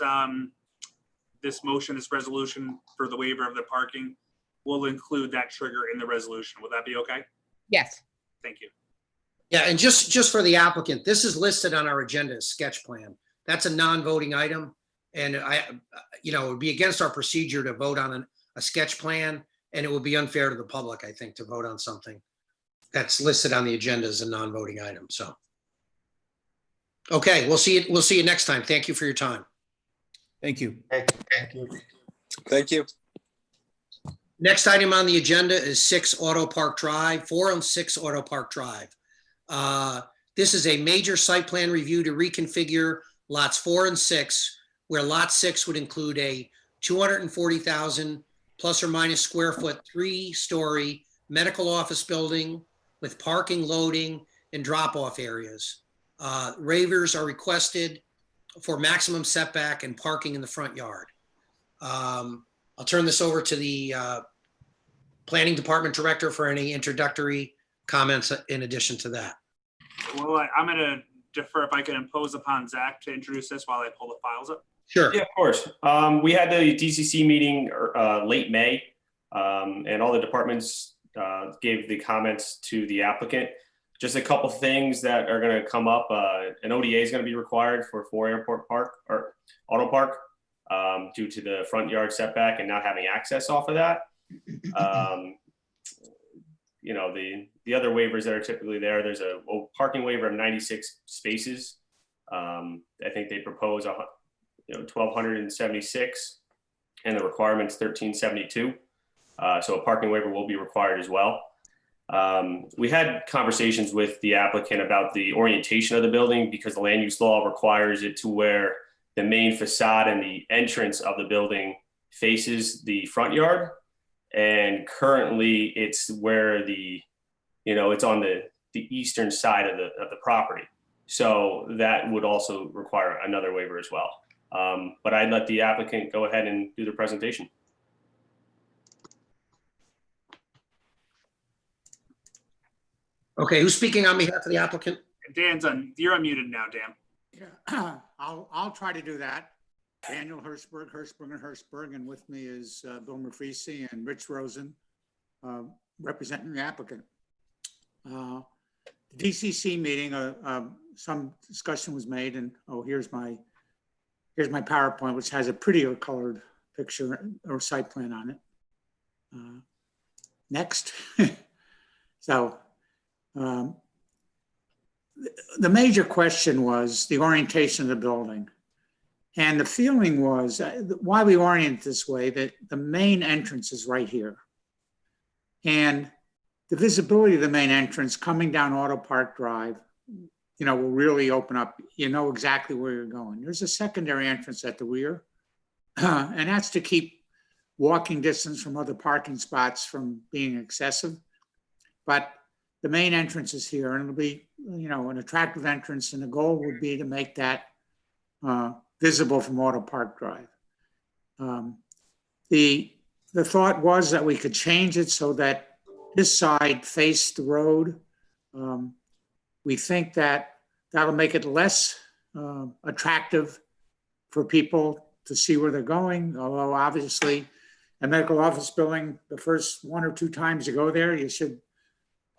this motion, this resolution for the waiver of the parking, we'll include that trigger in the resolution. Will that be okay? Yes. Thank you. Yeah, and just for the applicant, this is listed on our agenda as sketch plan. That's a non-voting item. And it would be against our procedure to vote on a sketch plan, and it would be unfair to the public, I think, to vote on something that's listed on the agenda as a non-voting item. So, okay, we'll see you next time. Thank you for your time. Thank you. Thank you. Thank you. Next item on the agenda is 406 Auto Park Drive. This is a major site plan review to reconfigure lots 4 and 6, where lot 6 would include a 240,000 plus or minus square foot 3-story medical office building with parking, loading, and drop-off areas. Waivers are requested for maximum setback and parking in the front yard. I'll turn this over to the Planning Department Director for any introductory comments in addition to that. Well, I'm going to defer if I can impose upon Zach to introduce this while I pull the files up. Sure. Yeah, of course. We had the DCC meeting late May, and all the departments gave the comments to the applicant. Just a couple things that are going to come up. An ODA is going to be required for 4 airport park or auto park due to the front yard setback and not having access off of that. The other waivers that are typically there's a parking waiver of 96 spaces. I think they propose 1,276, and the requirement's 1,372. So a parking waiver will be required as well. We had conversations with the applicant about the orientation of the building because the land use law requires it to where the main facade and the entrance of the building faces the front yard. And currently it's where it's on the eastern side of the property. So that would also require another waiver as well. But I'd let the applicant go ahead and do the presentation. Okay, who's speaking on behalf of the applicant? Dan's you're unmuted now, Dan. Yeah, I'll try to do that. Daniel Hirschberg, Hirschberg, and with me is Bill Mafrisi and Rich Rosen, representing the applicant. The DCC meeting, some discussion was made, and here's my PowerPoint, which has a prettier colored picture or site plan on it. Next. So the major question was the orientation of the building. And the feeling was why we orient this way, that the main entrance is right here. And the visibility of the main entrance coming down Auto Park Drive, will really open up, exactly where you're going. There's a secondary entrance at the rear, and that's to keep walking distance from other parking spots from being excessive. But the main entrance is here, and it'll be, an attractive entrance, and the goal would be to make that visible from Auto Park Drive. The thought was that we could change it so that this side faced the road. We think that that'll make it less attractive for people to see where they're going, although obviously a medical office building, the first 1 or 2 times you go there,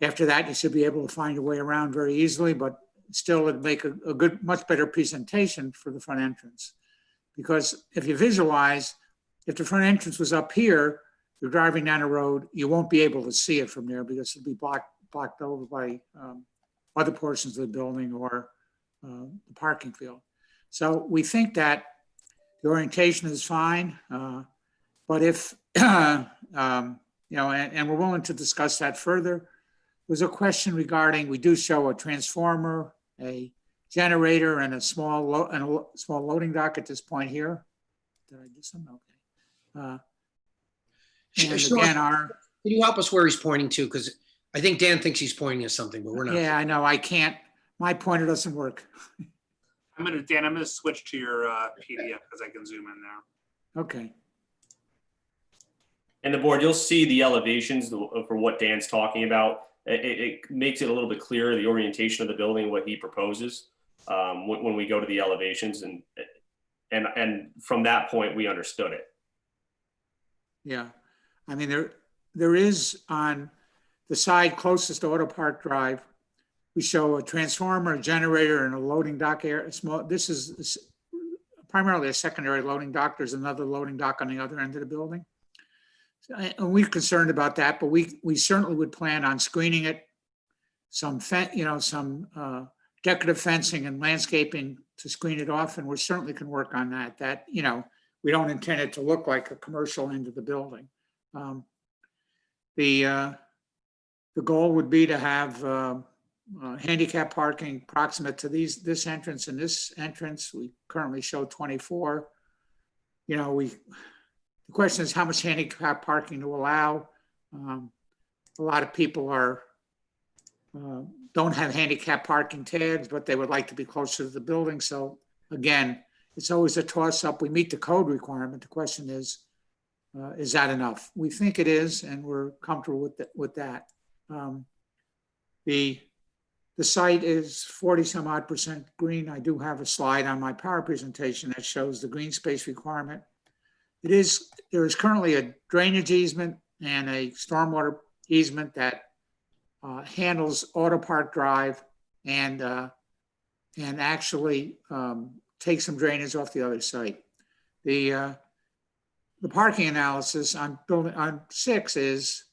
after that, you should be able to find your way around very easily, but still it'd make a good, much better presentation for the front entrance. Because if you visualize, if the front entrance was up here, you're driving down the road, you won't be able to see it from there because it'll be blocked over by other portions of the building or the parking field. So we think that the orientation is fine, but if, and we're willing to discuss that further. There's a question regarding, we do show a transformer, a generator, and a small loading dock at this point here. Did I do something? Okay. And Sean, again, can you help us where he's pointing to? Because I think Dan thinks he's pointing to something, but we're not. Yeah, I know. I can't. My pointer doesn't work. Dan, I'm gonna switch to your PDF because I can zoom in there. Okay. And the board, you'll see the elevations for what Dan's talking about. It makes it a little bit clearer, the orientation of the building, what he proposes when we go to the elevations. And from that point, we understood it. Yeah. I mean, there is on the side closest to Auto Park Drive, we show a transformer, a generator, and a loading dock area. This is primarily a secondary loading dock. There's another loading dock on the other end of the building. And we're concerned about that, but we certainly would plan on screening it, some decorative fencing and landscaping to screen it off, and we certainly can work on that. That, we don't intend it to look like a commercial end of the building. The goal would be to have handicap parking proximate to this entrance and this entrance. We currently show 24. The question is how much handicap parking to allow. A lot of people don't have handicap parking tags, but they would like to be closer to the building. So again, it's always a toss up. We meet the code requirement. The question is that enough? We think it is, and we're comfortable with that. The site is 40-some-odd% green. I do have a slide on my power presentation that shows the green space requirement. There is currently a drainage easement and a stormwater easement that handles Auto Park Drive and actually takes some drainage off the other site. The parking analysis on 6 is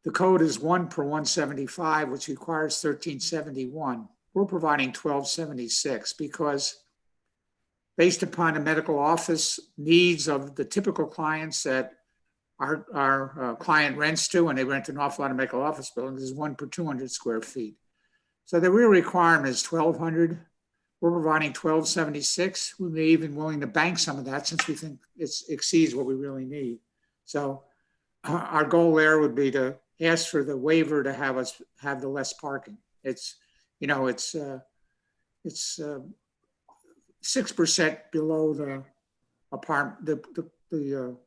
the code is 1 per 175, which requires 1371. We're providing 1276 because based upon the medical office needs of the typical clients that our client rents to, and they rent an awful lot of medical office buildings, is 1 per 200 square feet. So the real requirement is 1,200. We're providing 1,276. We may even willing to bank some of that since we think it exceeds what we really need. So our goal there would be to ask for the waiver to have us have the less parking. It's 6% below the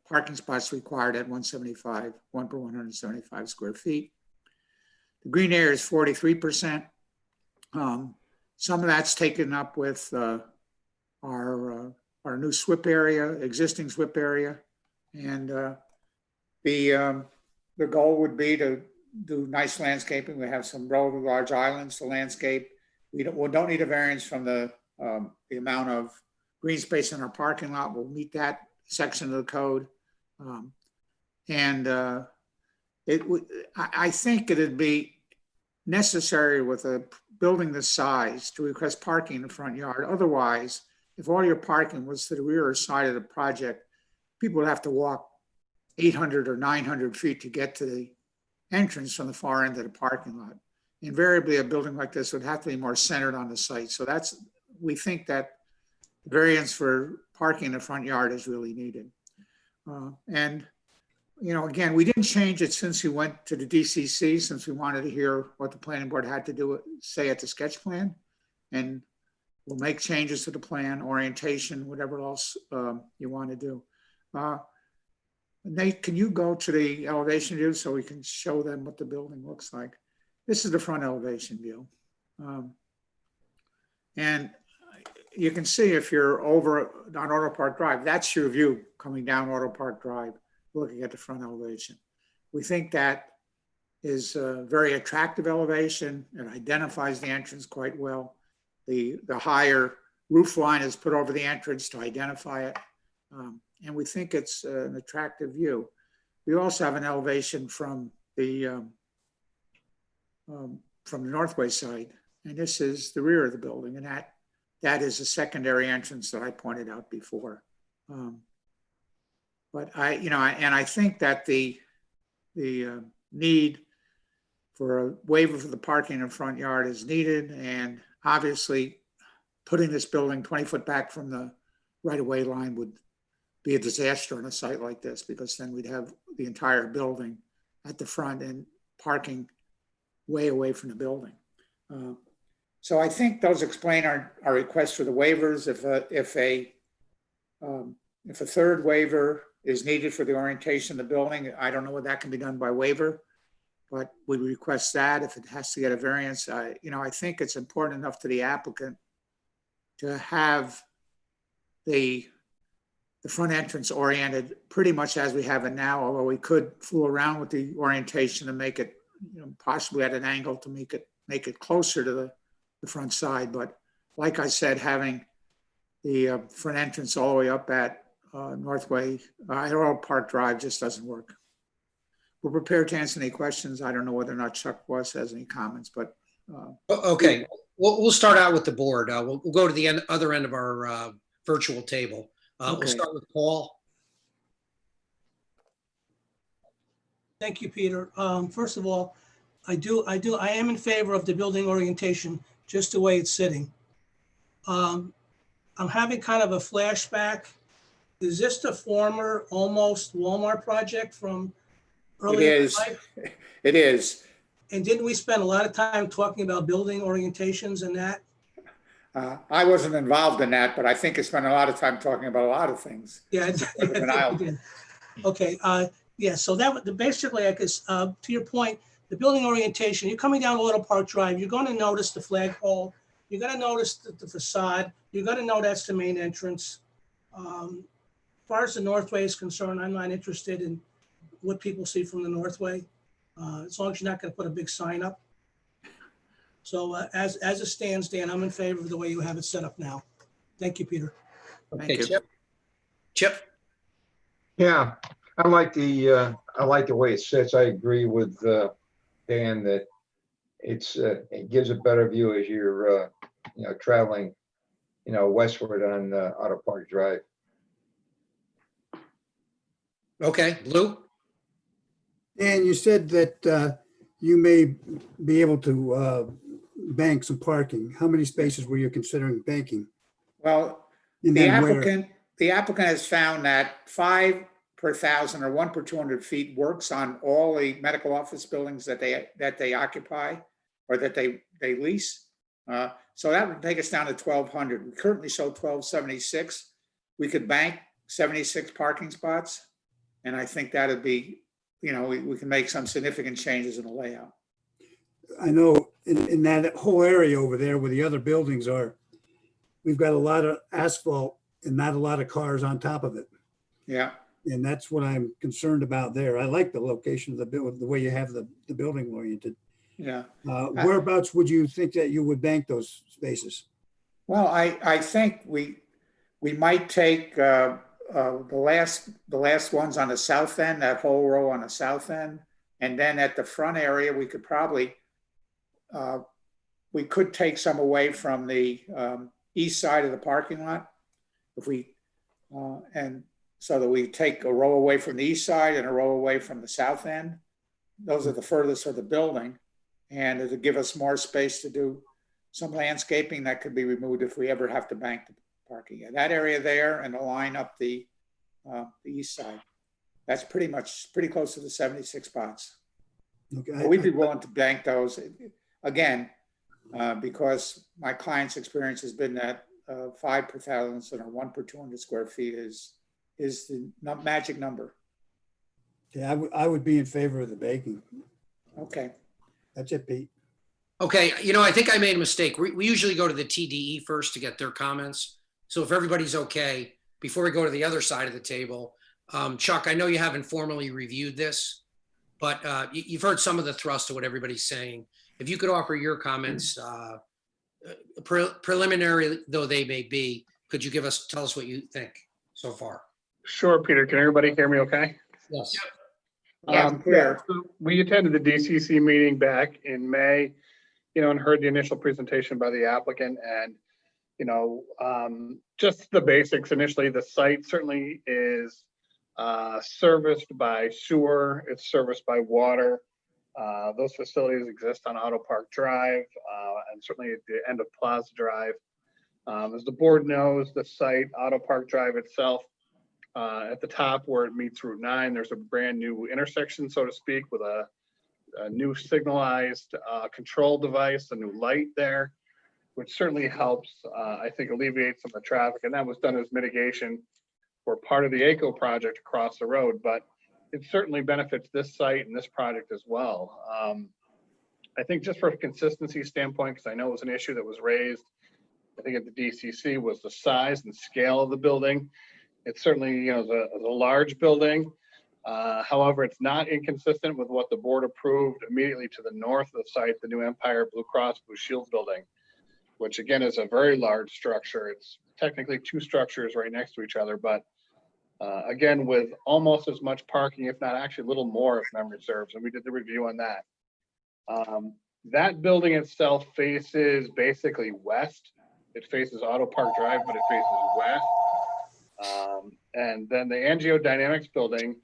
parking spots required at 175, 1 per 175 square feet. The green area is 43%. Some of that's taken up with our new SWIP area, existing SWIP area. And the goal would be to do nice landscaping. We have some relatively large islands to landscape. We don't need a variance from the amount of green space in our parking lot. We'll meet that section of the code. I think it'd be necessary with a building this size to request parking in the front yard. Otherwise, if all your parking was to the rear side of the project, people would have to walk 800 or 900 feet to get to the entrance from the far end of the parking lot. Invariably, a building like this would have to be more centered on the site. So we think that variance for parking in the front yard is really needed. Again, we didn't change it since we went to the DCC, since we wanted to hear what the planning board had to say at the sketch plan. And we'll make changes to the plan, orientation, whatever else you want to do. Nate, can you go to the elevation view so we can show them what the building looks like? This is the front elevation view. And you can see if you're over on Auto Park Drive, that's your view coming down Auto Park Drive, looking at the front elevation. We think that is a very attractive elevation. It identifies the entrance quite well. The higher roof line is put over the entrance to identify it. And we think it's an attractive view. We also have an elevation from the Northway side, and this is the rear of the building, and that is a secondary entrance that I pointed out before. But I think that the need for a waiver for the parking in the front yard is needed, and obviously putting this building 20 foot back from the right-of-way line would be a disaster on a site like this, because then we'd have the entire building at the front and parking way away from the building. So I think those explain our request for the waivers. If a third waiver is needed for the orientation of the building, I don't know whether that can be done by waiver, but we request that. If it has to get a variance, I think it's important enough to the applicant to have the front entrance oriented pretty much as we have it now, although we could fool around with the orientation and make it possibly at an angle to make it closer to the front side. But like I said, having the front entrance all the way up at Northway, Auto Park Drive just doesn't work. We're prepared to answer any questions. I don't know whether or not Chuck Boss has any comments, but. Okay, we'll start out with the board. We'll go to the other end of our virtual table. Okay. We'll start with Paul. Thank you, Peter. First of all, I am in favor of the building orientation, just the way it's sitting. I'm having kind of a flashback. Is this the former almost Walmart project from earlier in life? It is. And didn't we spend a lot of time talking about building orientations and that? I wasn't involved in that, but I think I spent a lot of time talking about a lot of things. Yeah. Okay. Yeah. So that basically, I guess, to your point, the building orientation, you're coming down Auto Park Drive, you're going to notice the flagpole, you're going to notice the facade, you're going to know that's the main entrance. As far as the Northway is concerned, I'm not interested in what people see from the Northway, as long as you're not going to put a big sign up. So as it stands, Dan, I'm in favor of the way you have it set up now. Thank you, Peter. Okay, Chip. Yeah, I like the way it sits. I agree with Dan that it gives a better view as you're traveling westward on Auto Park Drive. Okay, Lou. And you said that you may be able to bank some parking. How many spaces were you considering banking? Well, the applicant has found that 5 per 1,000 or 1 per 200 feet works on all the medical office buildings that they occupy or that they lease. So that would take us down to 1,200. We currently show 1,276. We could bank 76 parking spots, and I think that'd be, we can make some significant changes in the layout. I know in that whole area over there where the other buildings are, we've got a lot of asphalt and not a lot of cars on top of it. Yeah. And that's what I'm concerned about there. I like the location of the building, the way you have the building oriented. Yeah. Whereabouts would you think that you would bank those spaces? Well, I think we might take the last ones on the south end, that whole row on the south end. And then at the front area, we could probably, we could take some away from the east side of the parking lot. If we, and so that we take a row away from the east side and a row away from the south end. Those are the furthest of the building. And it'll give us more space to do some landscaping that could be removed if we ever have to bank the parking. Yeah, that area there and the line up the east side. That's pretty close to the 76 spots. Okay. But we'd be willing to bank those again, because my client's experience has been that 5 per 1,000 or 1 per 200 square feet is the magic number. Yeah, I would be in favor of the banking. Okay. That's it, Pete. Okay, I think I made a mistake. We usually go to the TDE first to get their comments. So if everybody's okay, before we go to the other side of the table, Chuck, I know you haven't formally reviewed this, but you've heard some of the thrust of what everybody's saying. If you could offer your comments, preliminary though they may be, could you tell us what you think so far? Sure, Peter. Can everybody hear me okay? Yes. Yeah, so we attended the DCC meeting back in May, and heard the initial presentation by the applicant, and, just the basics. Initially, the site certainly is serviced by sewer, it's serviced by water. Those facilities exist on Auto Park Drive, and certainly at the end of Plaza Drive. As the board knows, the site, Auto Park Drive itself, at the top where it meets Route 9, there's a brand new intersection, so to speak, with a new signalized control device, a new light there, which certainly helps, I think, alleviate some of the traffic. And that was done as mitigation for part of the ACO project across the road, but it certainly benefits this site and this project as well. I think just for a consistency standpoint, because I know it was an issue that was raised, I think at the DCC, was the size and scale of the building. It certainly, is a large building. However, it's not inconsistent with what the board approved immediately to the north of the site, the new Empire Blue Cross Blue Shield building, which again is a very large structure. It's technically 2 structures right next to each other, but again, with almost as much parking, if not actually a little more, if memory serves, and we did the review on that. That building itself faces basically west. It faces Auto Park Drive, but it faces west. And then the Angiodynamics building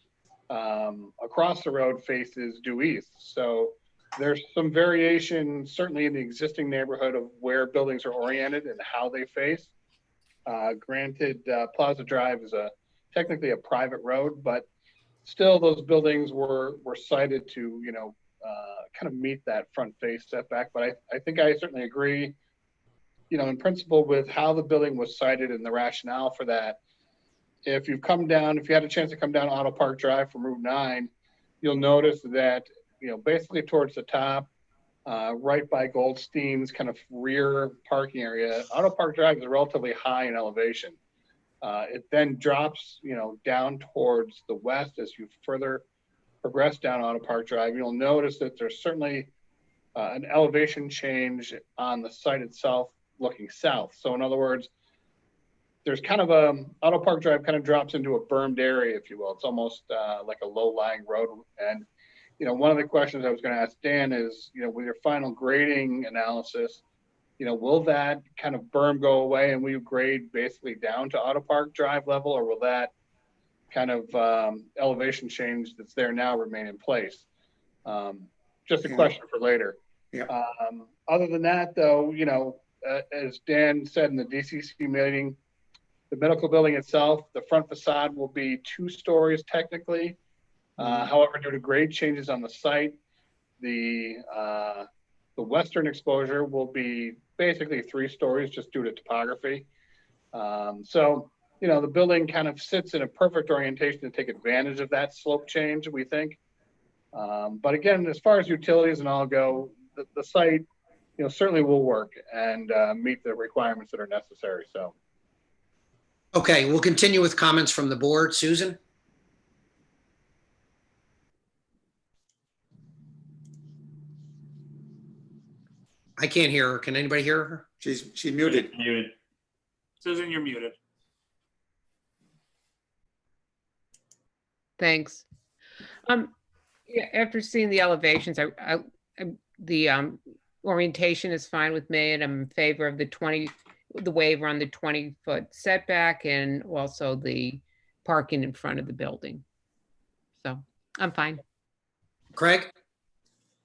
across the road faces due east. So there's some variation certainly in the existing neighborhood of where buildings are oriented and how they face. Granted, Plaza Drive is technically a private road, but still those buildings were cited to, kind of meet that front face setback. But I think I certainly agree, in principle with how the building was cited and the rationale for that. If you had a chance to come down Auto Park Drive from Route 9, you'll notice that, basically towards the top, right by Goldstein's kind of rear parking area, Auto Park Drive is relatively high in elevation. It then drops, down towards the west as you further progress down Auto Park Drive. You'll notice that there's certainly an elevation change on the site itself looking south. So in other words, there's kind of Auto Park Drive kind of drops into a bermed area, if you will. It's almost like a low-lying road. And, one of the questions I was going to ask Dan is, with your final grading analysis, will that kind of berm go away and we grade basically down to Auto Park Drive level, or will that kind of elevation change that's there now remain in place? Just a question for later. Yeah. Other than that, though, as Dan said in the DCC meeting, the medical building itself, the front facade will be 2 stories technically. However, due to grade changes on the site, the western exposure will be basically 3 stories just due to topography. So, the building kind of sits in a perfect orientation to take advantage of that slope change, we think. But again, as far as utilities and all go, the site, certainly will work and meet the requirements that are necessary. So. Okay, we'll continue with comments from the board. Susan? I can't hear her. Can anybody hear her? She's muted. Muted. Susan, you're muted. Thanks. Yeah, after seeing the elevations, the orientation is fine with me, and I'm in favor of the waiver on the 20-foot setback and also the parking in front of the building. So I'm fine. Craig?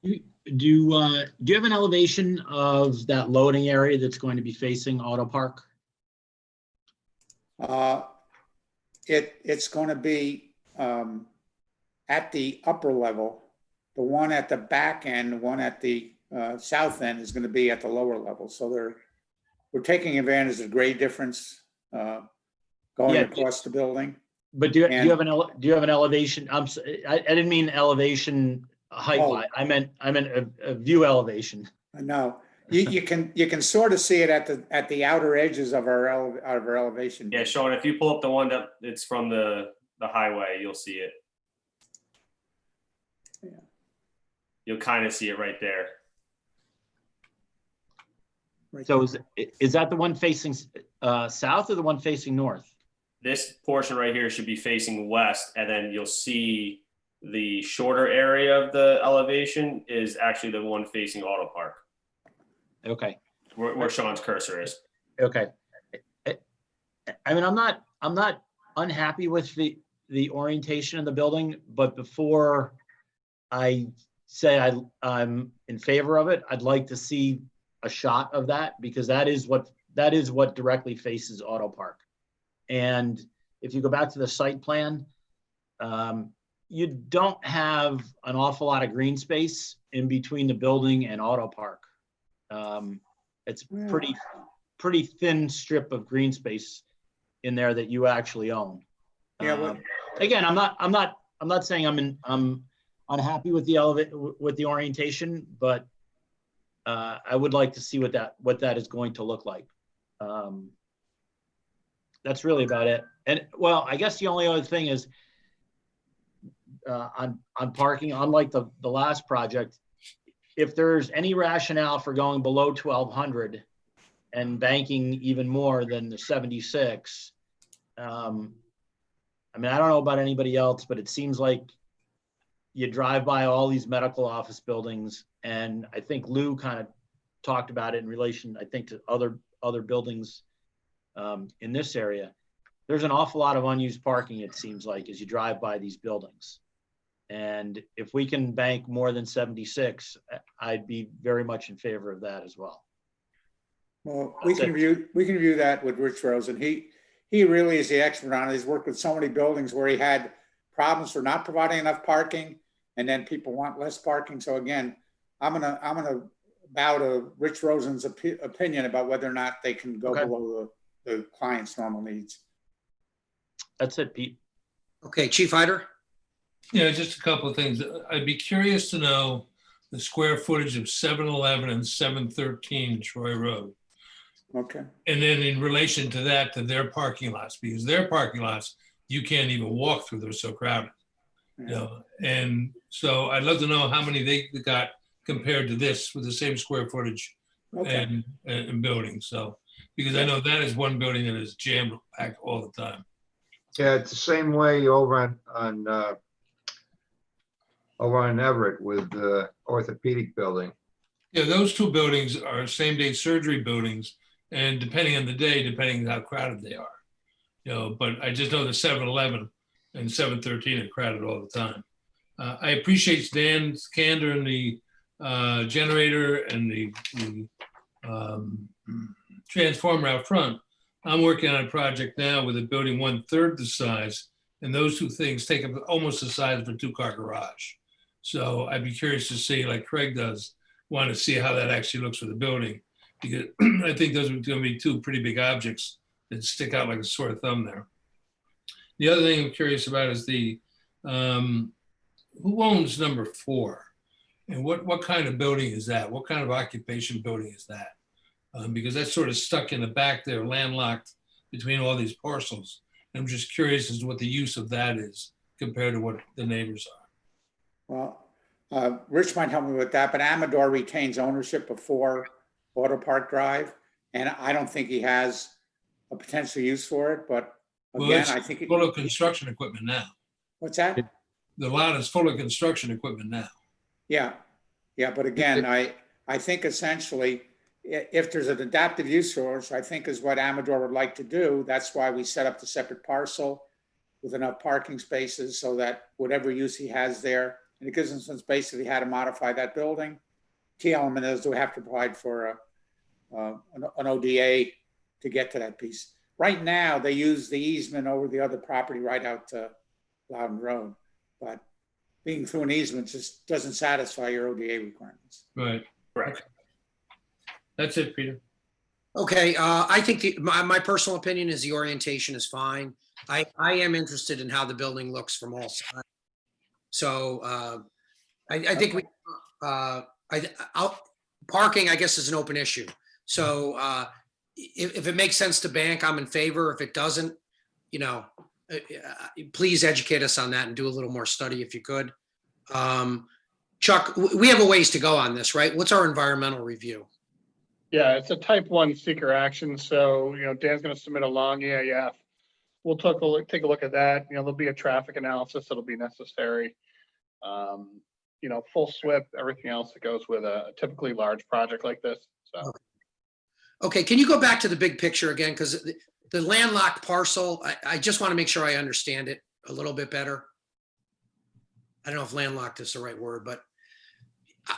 Do you have an elevation of that loading area that's going to be facing Auto Park? It's going to be at the upper level. The one at the back end, the one at the south end is going to be at the lower level. So we're taking advantage of grade difference going across the building. But do you have an elevation? I didn't mean elevation height. Oh. I meant a view elevation. No, you can sort of see it at the outer edges of our elevation. Yeah, Sean, if you pull up the one that it's from the highway, you'll see it. Yeah. You'll kind of see it right there. Right So there. is that the one facing south or the one facing north? This portion right here should be facing west, and then you'll see the shorter area of the elevation is actually the one facing Auto Park. Okay. Where Sean's cursor is. Okay. I mean, I'm not unhappy with the orientation of the building, but before I say I'm in favor of it, I'd like to see a shot of that, because that is what directly faces Auto Park. And if you go back to the site plan, you don't have an awful lot of green space in between the building and Auto Park. It's pretty thin strip of green space in there that you actually own. Yeah. Again, I'm not saying I'm unhappy with the orientation, but I would like to see what that is going to look like. That's really about it. And well, I guess the only other thing is on parking, unlike the last project, if there's any rationale for going below 1,200 and banking even more than the 76, I mean, I don't know about anybody else, but it seems like you drive by all these medical office buildings, and I think Lou kind of talked about it in relation, I think, to other buildings in this area. There's an awful lot of unused parking, it seems like, as you drive by these buildings. And if we can bank more than 76, I'd be very much in favor of that as well. Well, we can view that with Rich Rosen. He really is the expert on it. He's worked with so many buildings where he had problems for not providing enough parking, and then people want less parking. So again, I'm gonna bow to Rich Rosen's opinion about whether or not they can go below the client's normal needs. That's it, Pete. Okay, Chief Hyder? Yeah, just a couple of things. I'd be curious to know the square footage of 711 and 713 Troy Road. Okay. And then in relation to that, to their parking lots, because their parking lots, you can't even walk through, they're so crowded. Yeah. And so I'd love to know how many they got compared to this with the same square footage and building. So, because I know that is one building that is jammed packed all the time. Yeah, it's the same way over on Everett with the orthopedic building. Yeah, those two buildings are same-day surgery buildings, and depending on the day, depending on how crowded they are. But I just know the 7-Eleven and 713 are crowded all the time. I appreciate Dan's candor in the generator and the transformer out front. I'm working on a project now with a building 1/3 the size, and those two things take up almost the size of a 2-car garage. So I'd be curious to see, like Craig does, want to see how that actually looks for the building, because I think those are going to be two pretty big objects that stick out like a sore thumb there. The other thing I'm curious about is the who owns number 4? And what kind of building is that? What kind of occupation building is that? Because that's sort of stuck in the back there, landlocked between all these parcels. I'm just curious as to what the use of that is compared to what the neighbors are. Well, Rich might help me with that, but Amador retains ownership of 4 Auto Park Drive, and I don't think he has a potential use for it, but Well, again, it's I think. full of construction equipment now. What's that? The lot is full of construction equipment now. Yeah, yeah, but again, I think essentially, if there's an adaptive use for it, I think is what Amador would like to do. That's why we set up the separate parcel with enough parking spaces so that whatever use he has there, and it gives him some space if he had to modify that building. Key element is do we have to provide for an ODA to get to that piece. Right now, they use the easement over the other property right out to Loudon Road, but being through an easement just doesn't satisfy your ODA requirements. Right. Correct. That's it, Peter. Okay, I think my personal opinion is the orientation is fine. I am interested in how the building looks from all sides. So I think parking, I guess, is an open issue. So if it makes sense to bank, I'm in favor. If it doesn't, please educate us on that and do a little more study if you could. Chuck, we have a ways to go on this, right? What's our environmental review? Yeah, it's a type 1 seeker action. So, Dan's going to submit a long EAF. We'll take a look at that. There'll be a traffic analysis that'll be necessary. Full SWIP, everything else that goes with a typically large project like this. So. Okay, can you go back to the big picture again? Because the landlocked parcel, I just want to make sure I understand it a little bit better. I don't know if landlocked is the right word, but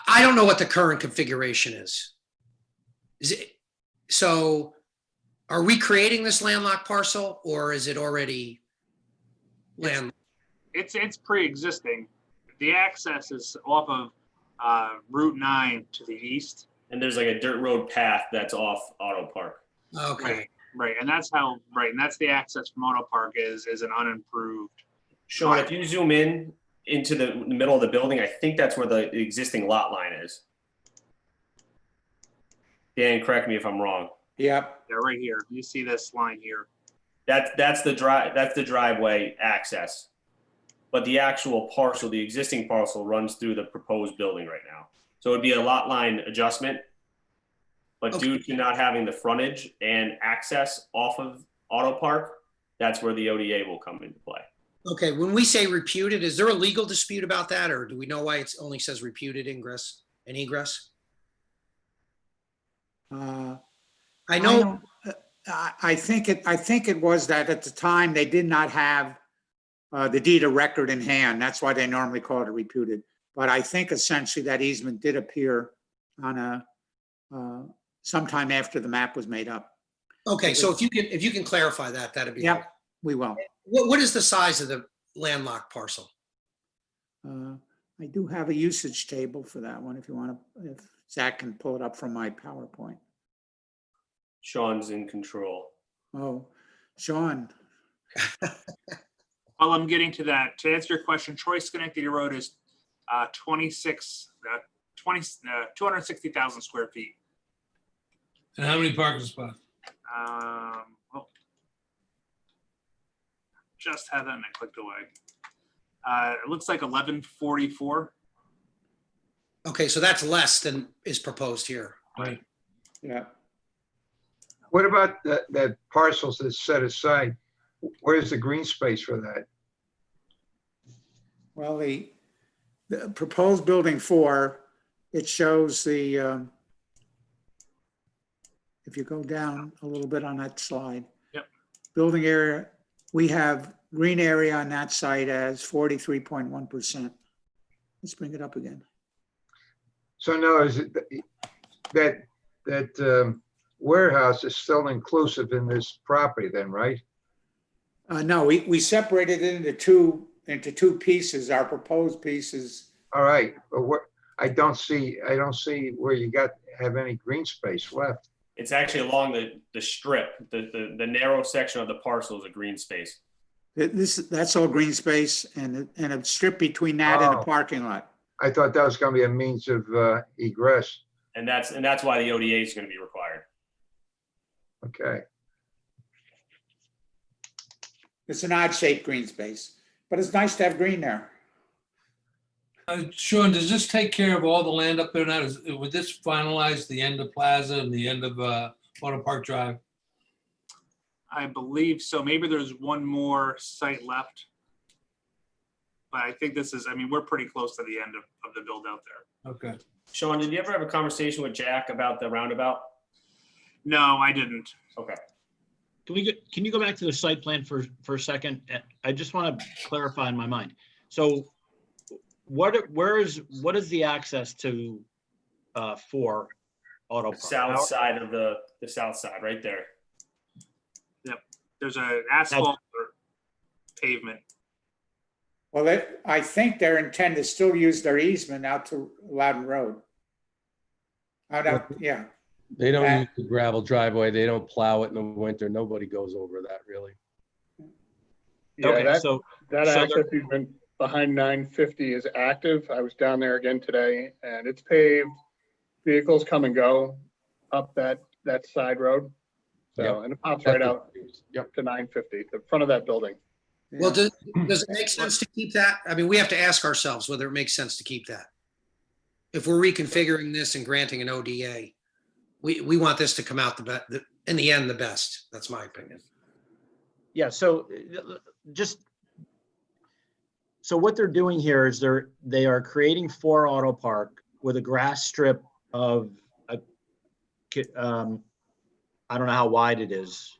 I don't know what the current configuration is. So are we creating this landlocked parcel or is it already landlocked? It's pre-existing. The access is off of Route 9 to the east. And there's like a dirt road path that's off Auto Park. Okay. Right. And that's the access from Auto Park is an unimproved. Sean, if you zoom in into the middle of the building, I think that's where the existing lot line is. Dan, correct me if I'm wrong. Yep. Yeah, right here. You see this line here. That's the driveway access. But the actual parcel, the existing parcel, runs through the proposed building right now. So it'd be a lot line adjustment. But due to not having the frontage and access off of Auto Park, that's where the ODA will come into play. Okay, when we say reputed, is there a legal dispute about that, or do we know why it only says reputed ingress and egress? I know. I think it was that at the time they did not have the deed of record in hand. That's why they normally call it a reputed. But I think essentially that easement did appear on sometime after the map was made up. Okay, so if you can clarify that, that'd be helpful. We will. What is the size of the landlocked parcel? I do have a usage table for that one if you want to, if Zach can pull it up from my PowerPoint. Sean's in control. Oh, Sean. While I'm getting to that, to answer your question, Troy Schenectady Road is 260,000 square feet. And how many parking spots? Just had that and I clicked away. It looks like 1144. Okay, so that's less than is proposed here. Right. Yeah. What about that parcels that's set aside? Where's the green space for that? Well, the proposed building 4, it shows the, if you go down a little bit on that slide. Yep. Building area, we have green area on that site as 43.1%. Let's bring it up again. So no, is it that warehouse is still inclusive in this property then, right? No, we separated it into two pieces. Our proposed pieces. All right, but what I don't see where you have any green space left. It's actually along the strip. The narrow section of the parcel is a green space. That's all green space and a strip between that and the parking lot. I thought that was gonna be a means of egress. And that's why the ODA is going to be required. Okay. It's an odd shaped green space, but it's nice to have green there. Sean, does this take care of all the land up there now? Would this finalize the end of Plaza and the end of Auto Park Drive? I believe so. Maybe there's one more site left. But I think this is, I mean, we're pretty close to the end of the build out there. Okay. Sean, did you ever have a conversation with Jack about the roundabout? No, I didn't. Okay. Can you go back to the site plan for a second? I just want to clarify in my mind. So what is the access to for Auto Park? South side of the south side, right there. Yep. There's an asphalt or pavement. Well, I think their intent is still use their easement out to Loudon Road. Yeah. They don't use the gravel driveway. They don't plow it in the winter. Nobody goes over that really. Yeah, Okay, that access easement behind 950 is active. I was down there again today and it's paved. Vehicles come and go up that side road. So, Yep. and it pops right out Yep. to 950, the front of that building. Well, does it make sense to keep that? I mean, we have to ask ourselves whether it makes sense to keep that. If we're reconfiguring this and granting an ODA, we want this to come out in the end, the best. That's my opinion. Yeah, so what they're doing here is they are creating 4 Auto Park with a grass strip of I don't know how wide it is,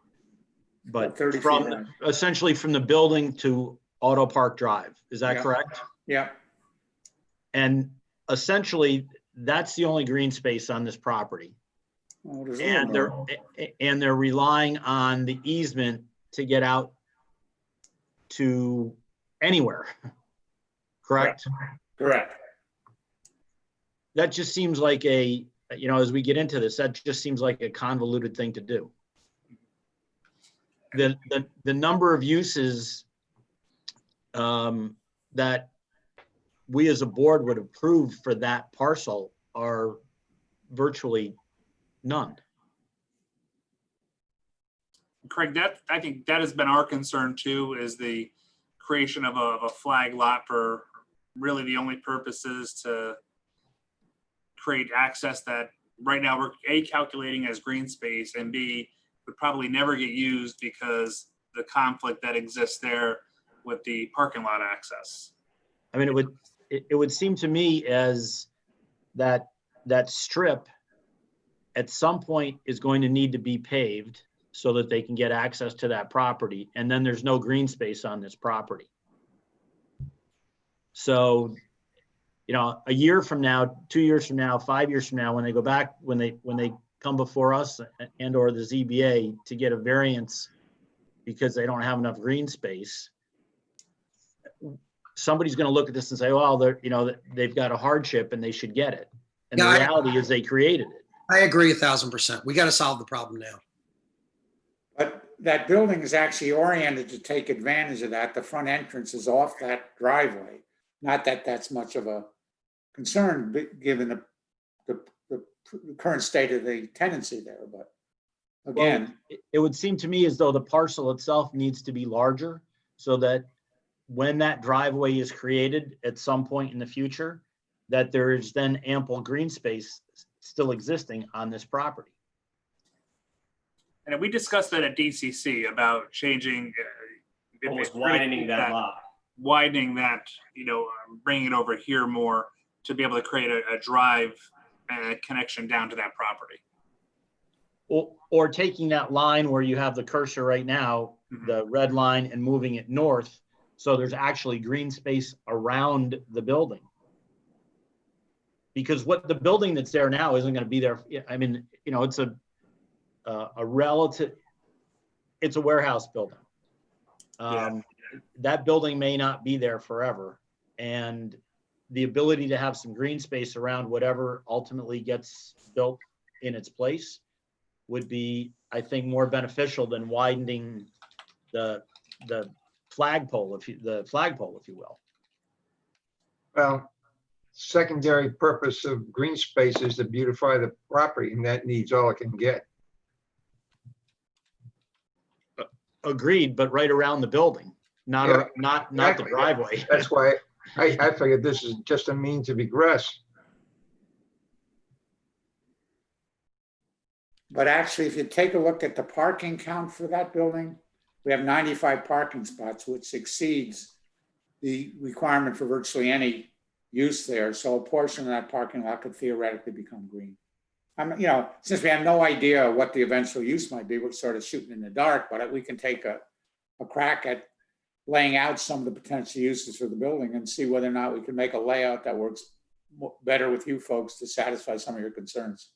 but 30 feet from wide. essentially from the building to Auto Park Drive. Is that Yeah. correct? Yeah. And essentially, that's the only green space on this property. Oh, there's a little more. And they're relying on the easement to get out to anywhere. Correct? Correct. That just seems like as we get into this, that just seems like a convoluted thing to do. The number of uses that we as a board would approve for that parcel are virtually none. Craig, I think that has been our concern too, is the creation of a flag lot for really the only purpose is to create access that right now we're A, calculating as green space, and B, would probably never get used because the conflict that exists there with the parking lot access. I mean, it would seem to me as that strip at some point is going to need to be paved so that they can get access to that property. And then there's no green space on this property. So, a year from now, 2 years from now, 5 years from now, when they go back, when they come before us and or the ZBA to get a variance because they don't have enough green space, somebody's going to look at this and say, well, they've got a hardship and they should get it. And the reality is they created it. I agree 1,000%. We got to solve the problem now. But that building is actually oriented to take advantage of that. The front entrance is off that driveway. Not that that's much of a concern, given the current state of the tenancy there, but again. Well, it would seem to me as though the parcel itself needs to be larger so that when that driveway is created at some point in the future, that there is then ample green space still existing on this property. And we discussed that at DCC about changing, Almost widening that lot. Widening that, bringing it over here more to be able to create a drive and a connection down to that property. Or taking that line where you have the cursor right now, the red line, and moving it north. So there's actually green space around the building. Because what the building that's there now isn't going to be there. I mean, it's a warehouse building. That building may not be there forever. And the ability to have some green space around whatever ultimately gets built in its place would be, I think, more beneficial than widening the flagpole, if you will. Well, secondary purpose of green space is to beautify the property, and that needs all it can get. Agreed, but right around the building, not, Yeah, not the exactly. driveway. That's why I figured this is just a means of egress. But actually, if you take a look at the parking count for that building, we have 95 parking spots, which exceeds the requirement for virtually any use there. So a portion of that parking lot could theoretically become green. Since we have no idea what the eventual use might be, we're sort of shooting in the dark, but we can take a crack at laying out some of the potential uses for the building and see whether or not we can make a layout that works better with you folks to satisfy some of your concerns.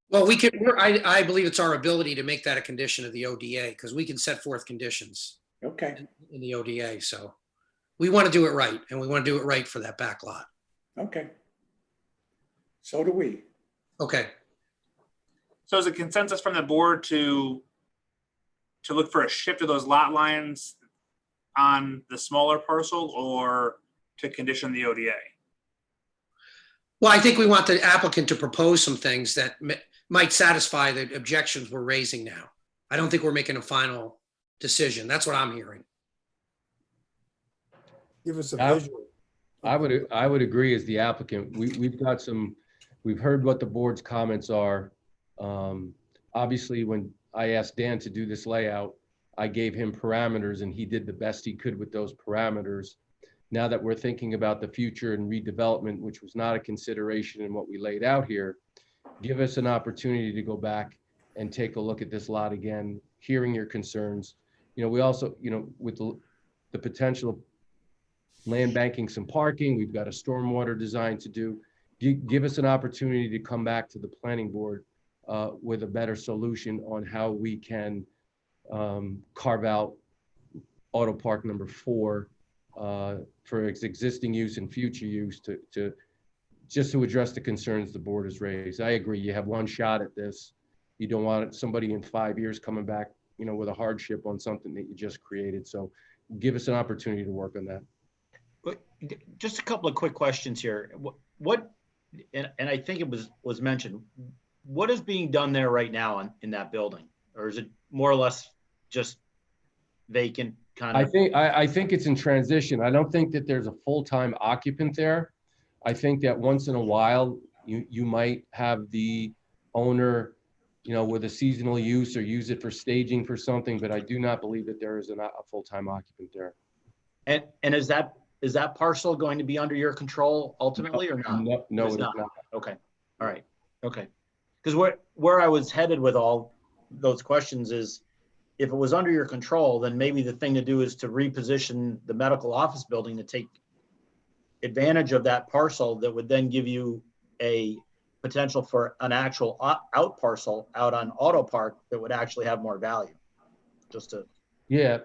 Well, I believe it's our ability to make that a condition of the ODA, because we can set forth conditions Okay, in the ODA. So we want to do it right, and we want to do it right for that back lot. okay. So do we. Okay. So is a consensus from the board to look for a shift of those lot lines on the smaller parcel, or to condition the ODA? Well, I think we want the applicant to propose some things that might satisfy the objections we're raising now. I don't think we're making a final decision. That's what I'm hearing. Give us a I- visual. I would agree as the applicant. We've heard what the board's comments are. Obviously, when I asked Dan to do this layout, I gave him parameters and he did the best he could with those parameters. Now that we're thinking about the future and redevelopment, which was not a consideration in what we laid out here, give us an opportunity to go back and take a look at this lot again, hearing your concerns. We also, with the potential of land banking some parking, we've got a stormwater design to do. Give us an opportunity to come back to the planning board with a better solution on how we can carve out auto park number 4 for its existing use and future use to address the concerns the board has raised. I agree. You have one shot at this. You don't want somebody in 5 years coming back, with a hardship on something that you just created. So give us an opportunity to work on that. Just a couple of quick questions here. And I think it was mentioned, what is being done there right now in that building? Or is it more or less just vacant kind of? I think it's in transition. I don't think that there's a full-time occupant there. I think that once in a while, you might have the owner, with a seasonal use or use it for staging for something, but I do not believe that there is a full-time occupant there. And is that parcel going to be under your control ultimately or not? No, it is not. Okay. All right. Okay. Because where I was headed with all those questions is, if it was under your control, then maybe the thing to do is to reposition the medical office building to take advantage of that parcel that would then give you a potential for an out parcel out on Auto Park that would actually have more value. Yeah.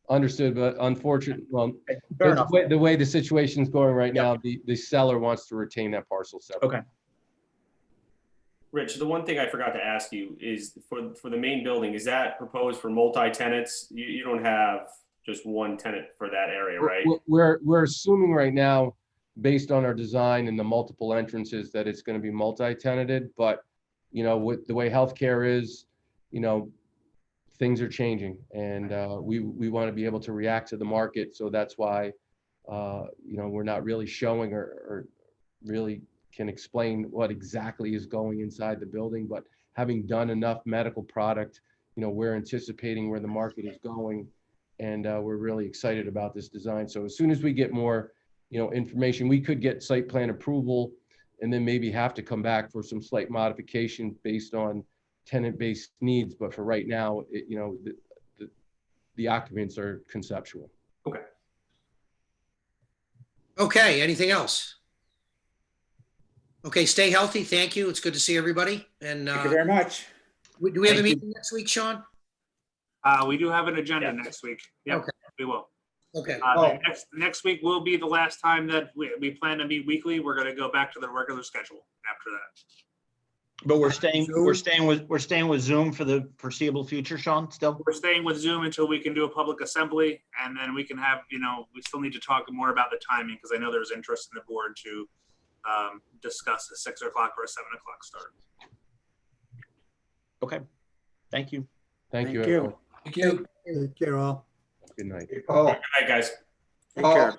Understood, but unfortunately, Fair enough. the way the situation's going right now, the seller wants to retain that parcel separate. Okay. Rich, the one thing I forgot to ask you is for the main building, is that proposed for multi-tenants? You don't have just one tenant for that area, right? We're assuming right now, based on our design and the multiple entrances, that it's going to be multi-tenanted, but with the way healthcare is, things are changing, and we want to be able to react to the market. So that's why we're not really showing or really can explain what exactly is going inside the building, but having done enough medical product, we're anticipating where the market is going, and we're really excited about this design. So as soon as we get more information, we could get site plan approval and then maybe have to come back for some slight modification based on tenant-based needs. But for right now, the occupants are conceptual. Okay. Okay, anything else? Okay, stay healthy. Thank you. It's good to see everybody. And Thank you very much. do we have a meeting next week, Sean? We do have an agenda next week. Yep, Okay. we will. Okay. Next week will be the last time that we plan to meet weekly. We're going to go back to the regular schedule after that. But we're staying with Zoom for the foreseeable future, Sean, still? We're staying with Zoom until we can do a public assembly, and then we can have, we still need to talk more about the timing, because I know there's interest in the board to discuss a 6 o'clock or a 7 o'clock start. Okay, thank you. Thank you, Thank you. everyone. Thank you. Take care all. Good night. Oh, Good night, guys. Take care.